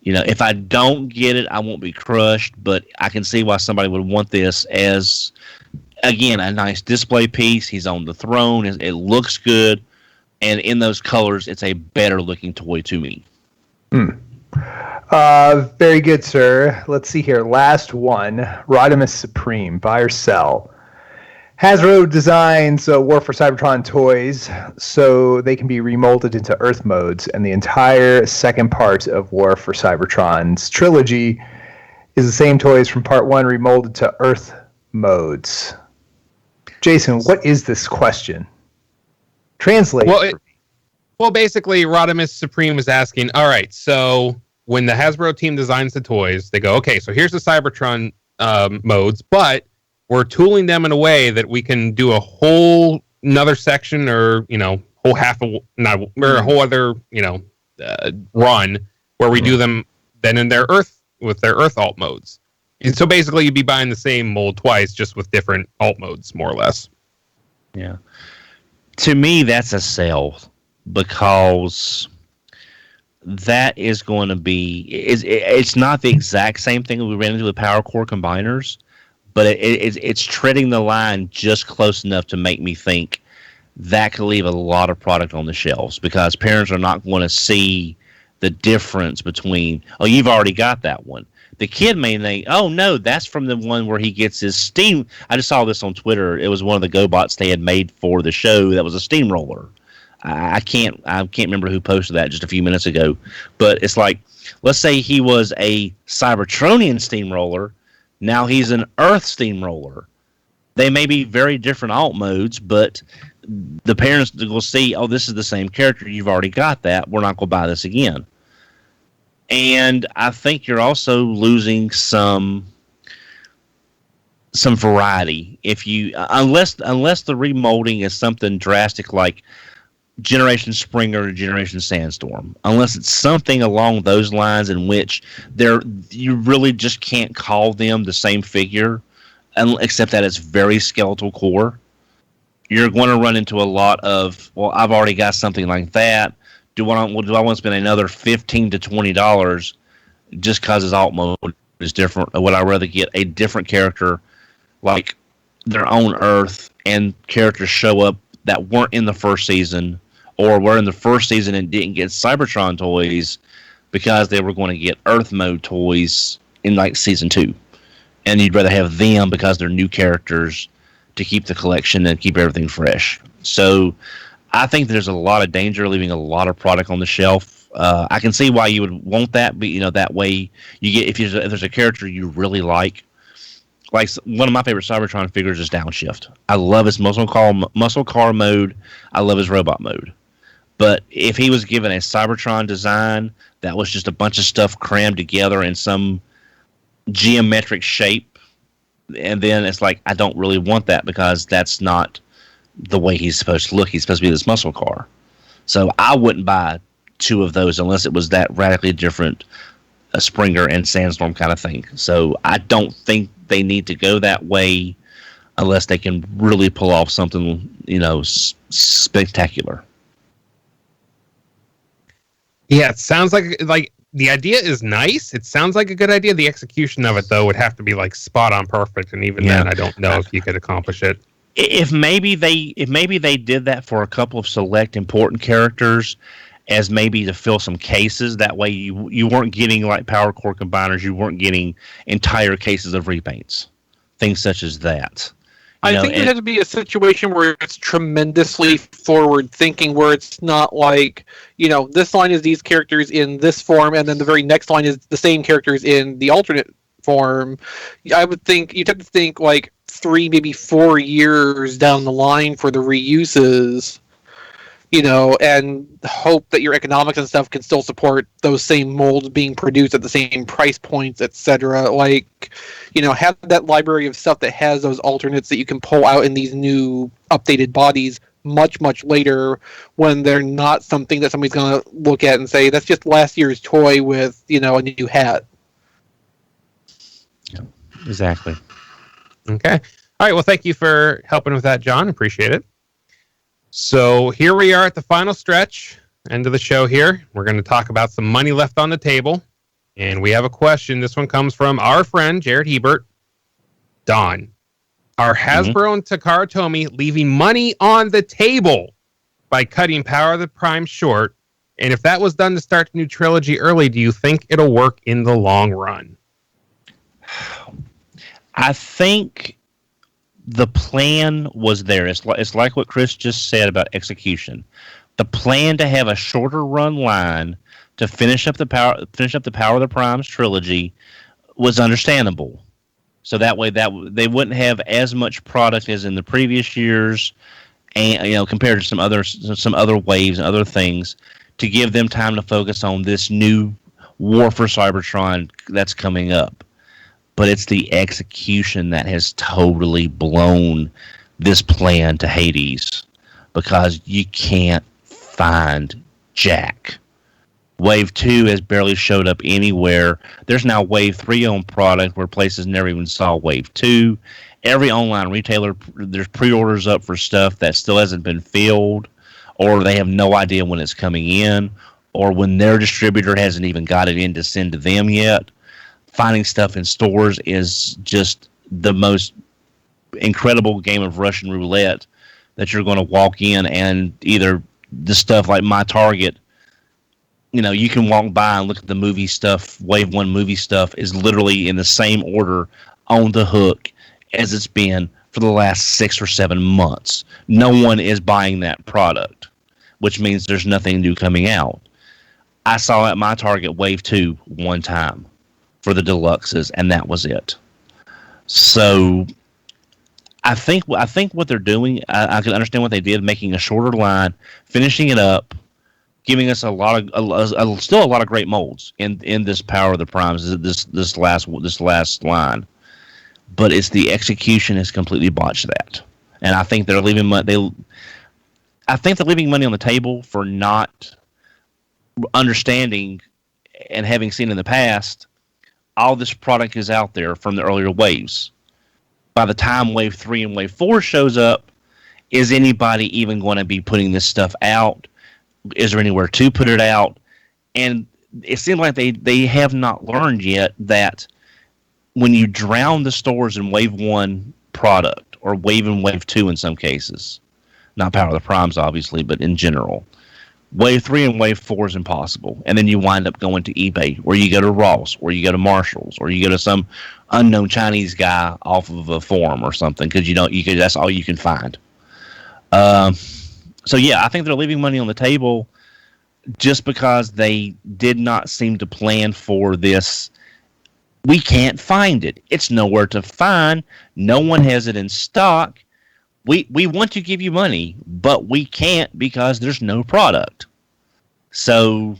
if I don't get it, I won't be crushed. But I can see why somebody would want this as, again, a nice display piece. He's on the throne. It looks good. And in those colors, it's a better looking toy to me. Very good, sir. Let's see here. Last one, Rodimus Supreme, buy or sell. Hasbro designs War for Cybertron toys so they can be remolded into Earth modes, and the entire second part of War for Cybertron's trilogy is the same toys from part 1 remolded to Earth modes. Jason, what is this question? Translate. Well, basically, Rodimus Supreme is asking, all right, so when the Hasbro team designs the toys, they go, okay, so here's the Cybertron modes, but we're tooling them in a way that we can do a whole another section or, whole a whole other, run where we do them then in their Earth with their Earth alt modes. And so basically you'd be buying the same mold twice, just with different alt modes, more or less. Yeah. To me, that's a sell because that is going to be it's not the exact same thing we ran into with Power Core combiners, but it's treading the line just close enough to make me think that could leave a lot of product on the shelves because parents are not going to see the difference between, oh, you've already got that one. The kid may think, oh, no, that's from the one where he gets his steam. I just saw this on Twitter. It was one of the GoBots they had made for the show that was a steamroller. I can't remember who posted that just a few minutes ago. But it's like, let's say he was a Cybertronian steamroller. Now he's an Earth steamroller. They may be very different alt modes, but the parents will see, oh, this is the same character. You've already got that. We're not going to buy this again. And I think you're also losing some variety if you unless the remolding is something drastic like Generation Springer or Generation Sandstorm, unless it's something along those lines in which you really just can't call them the same figure, except that it's very skeletal core. You're going to run into a lot of, well, I've already got something like that. Do I want to spend another $15 to $20 just because his alt mode is different? Or would I rather get a different character like their own Earth and characters show up that weren't in the first season or were in the first season and didn't get Cybertron toys because they were going to get Earth mode toys in like season 2? And you'd rather have them because they're new characters to keep the collection and keep everything fresh. So I think there's a lot of danger leaving a lot of product on the shelf. I can see why you would want that, but that way you get if there's a character you really like one of my favorite Cybertron figures is Downshift. I love his muscle car mode. I love his robot mode. But if he was given a Cybertron design that was just a bunch of stuff crammed together in some geometric shape, and then it's like, I don't really want that because that's not the way he's supposed to look. He's supposed to be this muscle car. So I wouldn't buy 2 of those unless it was that radically different a Springer and Sandstorm kind of thing. So I don't think they need to go that way unless they can really pull off something, spectacular. Yeah, it sounds like the idea is nice. It sounds like a good idea. The execution of it, though, would have to be like spot on perfect, and even then, I don't know if you could accomplish it. If maybe they did that for a couple of select important characters, as maybe to fill some cases. That way, you weren't getting like power core combiners. You weren't getting entire cases of repaints, things such as that. I think it had to be a situation where it's tremendously forward thinking, where it's not like, this line is these characters in this form, and then the very next line is the same characters in the alternate form. I would think you'd have to think like 3, maybe 4 years down the line for the reuses, and hope that your economics and stuff can still support those same molds being produced at the same price points, etc. Have that library of stuff that has those alternates that you can pull out in these new updated bodies much, much later, when they're not something that somebody's going to look at and say, that's just last year's toy with, a new hat. Yeah, exactly. Okay. All right. Well, thank you for helping with that, John. Appreciate it. So here we are at the final stretch, end of the show here. We're going to talk about some money left on the table. And we have a question. This one comes from our friend, Jared Hebert. Don, are Hasbro and Takara Tomy leaving money on the table by cutting Power of the Prime short? And if that was done to start the new trilogy early, do you think it'll work in the long run? I think the plan was there. It's like what Chris just said about execution. The plan to have a shorter run line to finish up the Power of the Primes trilogy was understandable. So that way they wouldn't have as much product as in the previous years, and compared to some other waves and other things, to give them time to focus on this new War for Cybertron that's coming up. But it's the execution that has totally blown this plan to Hades, because you can't find Jack. Wave 2 has barely showed up anywhere. There's now Wave 3 on product where places never even saw Wave 2. Every online retailer, there's pre-orders up for stuff that still hasn't been filled, or they have no idea when it's coming in, or when their distributor hasn't even got it in to send to them yet. Finding stuff in stores is just the most incredible game of Russian roulette, that you're going to walk in and either the stuff like My Target, you can walk by and look at the movie stuff. Wave 1 movie stuff is literally in the same order on the hook as it's been for the last 6 or 7 months. No one is buying that product, which means there's nothing new coming out. I saw at My Target Wave 2 one time for the deluxes, and that was it. So I think what they're doing, I can understand what they did, making a shorter line, finishing it up, giving us still a lot of great molds in this Power of the Primes, this last line. But it's the execution has completely botched that, and I think they're leaving money. I think they're leaving money on the table for not understanding and having seen in the past, all this product is out there from the earlier waves. By the time Wave 3 and Wave 4 shows up, is anybody even going to be putting this stuff out? Is there anywhere to put it out? And it seems like they have not learned yet that when you drown the stores in Wave 1 product, or Wave and Wave 2 in some cases, not Power of the Primes, obviously, but in general, Wave 3 and Wave 4 is impossible. And then you wind up going to eBay, or you go to Ross, or you go to Marshalls, or you go to some unknown Chinese guy off of a forum or something, because that's all you can find. So yeah, I think they're leaving money on the table just because they did not seem to plan for this. We can't find it. It's nowhere to find. No one has it in stock. We want to give you money, but we can't because there's no product. So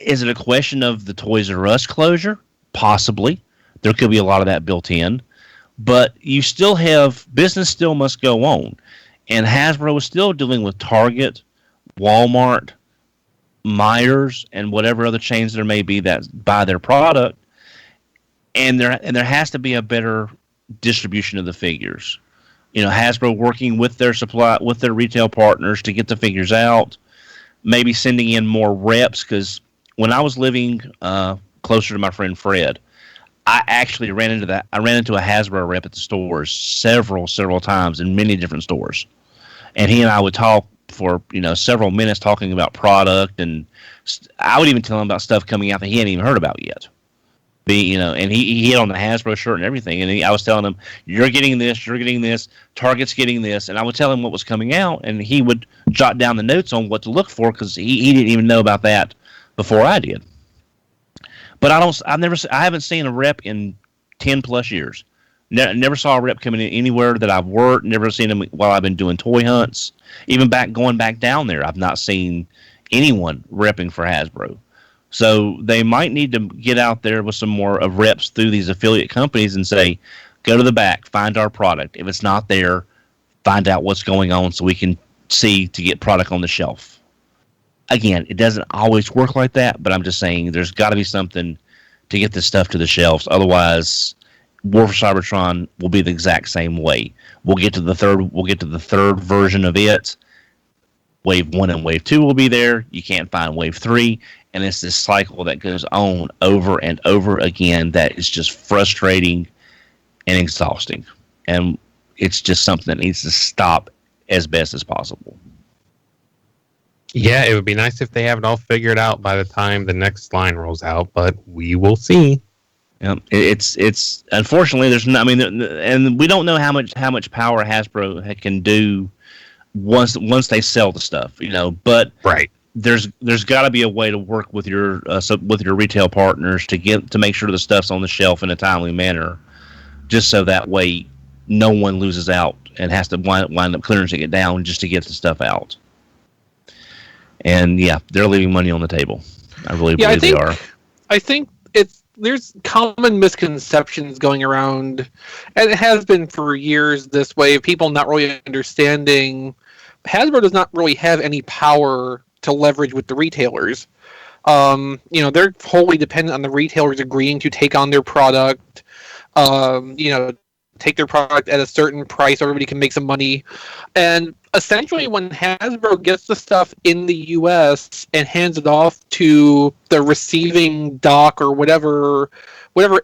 is it a question of the Toys R Us closure? Possibly. There could be a lot of that built in. But you still have, business still must go on. And Hasbro is still dealing with Target, Walmart, Myers, and whatever other chains there may be that buy their product. And there has to be a better distribution of the figures. You know, Hasbro working with their retail partners to get the figures out, maybe sending in more reps, because when I was living closer to my friend Fred, I actually ran into a Hasbro rep at the stores several times in many different stores. And he and I would talk for, several minutes talking about product, and I would even tell him about stuff coming out that he hadn't even heard about yet. And he had on the Hasbro shirt and everything, and I was telling him, you're getting this, Target's getting this, and I would tell him what was coming out, and he would jot down the notes on what to look for, because he didn't even know about that before I did. But I haven't seen a rep in 10 plus years. Never saw a rep coming in anywhere that I've worked. Never seen them while I've been doing toy hunts. Even going back down there, I've not seen anyone repping for Hasbro. So they might need to get out there with some more of reps through these affiliate companies and say, go to the back, find our product. If it's not there, find out what's going on so we can see to get product on the shelf. Again, it doesn't always work like that, but I'm just saying there's got to be something to get this stuff to the shelves. Otherwise, War for Cybertron will be the exact same way. We'll get to the third version of it. Wave 1 and Wave 2 will be there. You can't find Wave 3. And it's this cycle that goes on over and over again that is just frustrating and exhausting. And it's just something that needs to stop as best as possible. Yeah, it would be nice if they have it all figured out by the time the next line rolls out, but we will see. It's unfortunately there's no, and we don't know how much power Hasbro can do once they sell the stuff, but right. There's got to be a way to work with your retail partners to make sure the stuff's on the shelf in a timely manner, just so that way no one loses out and has to wind up clearancing it down just to get the stuff out. And yeah, they're leaving money on the table. I really believe they are. I think there's common misconceptions going around, and it has been for years this way. People not really understanding Hasbro does not really have any power to leverage with the retailers. They're wholly dependent on the retailers agreeing to take on their product, take their product at a certain price so everybody can make some money. And essentially when Hasbro gets the stuff in the US and hands it off to the receiving dock or whatever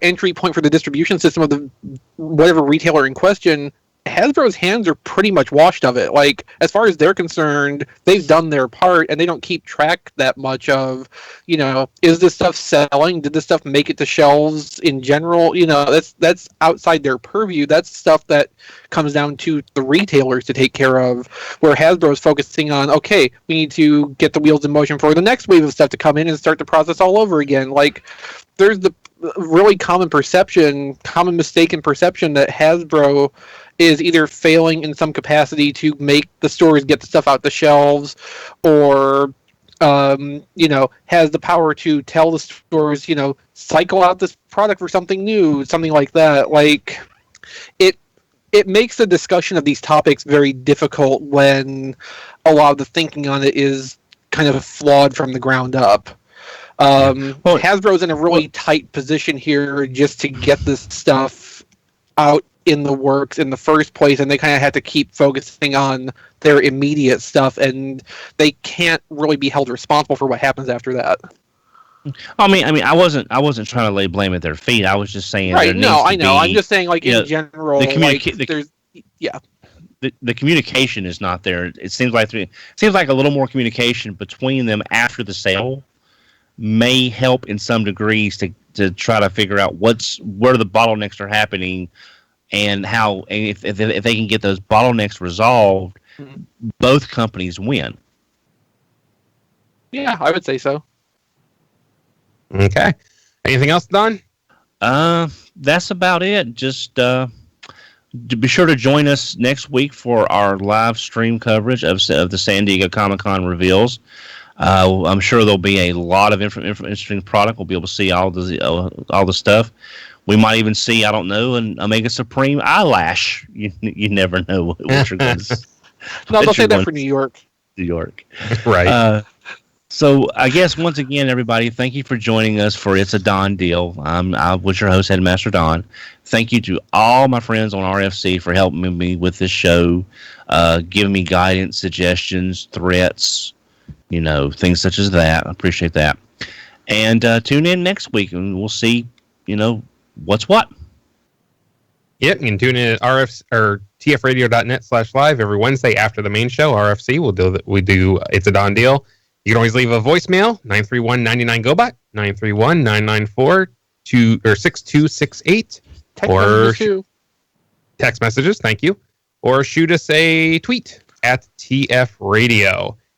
entry point for the distribution system of the whatever retailer in question, Hasbro's hands are pretty much washed of it. Like, as far as they're concerned, they've done their part, and they don't keep track that much of, is this stuff selling? Did this stuff make it to shelves in general? That's outside their purview. That's stuff that comes down to the retailers to take care of, where Hasbro is focusing on, okay, we need to get the wheels in motion for the next wave of stuff to come in and start the process all over again. Like, there's the really common mistaken perception that Hasbro is either failing in some capacity to make the stores get the stuff out the shelves, or has the power to tell the stores, cycle out this product for something new, something like that. Like, it it makes the discussion of these topics very difficult when a lot of the thinking on it is kind of flawed from the ground up. Hasbro's in a really tight position here just to get this stuff out in the works in the first place, and they kind of have to keep focusing on their immediate stuff, and they can't really be held responsible for what happens after that. I mean, I wasn't trying to lay blame at their feet. I was just saying, right? No, I know. I'm just saying, like in general, the communication is not there. It seems like a little more communication between them after the sale may help in some degrees to try to figure out where the bottlenecks are happening and how, and if they can get those bottlenecks resolved, both companies win. Yeah, I would say so. Okay. Anything else, Don? That's about it. Just be sure to join us next week for our live stream coverage of the San Diego Comic-Con reveals. I'm sure there'll be a lot of interesting product. We'll be able to see all the stuff. We might even see, I don't know, an Omega Supreme eyelash. You never know what you're going to. No, they'll say that for New York. New York, right? So I guess once again, everybody, thank you for joining us for It's a Don Deal. I was your host, Headmaster Don. Thank you to all my friends on RFC for helping me with this show, giving me guidance, suggestions, threats, things such as that. I appreciate that. And tune in next week, and we'll see, what's what. Yep, you can tune in at tfradio.net/live every Wednesday after the main show. RFC, we do It's a Don Deal. You can always leave a voicemail, 931-99-GOBOT, 931-994-6268. Text messages, thank you. Or shoot us a tweet at TF Radio.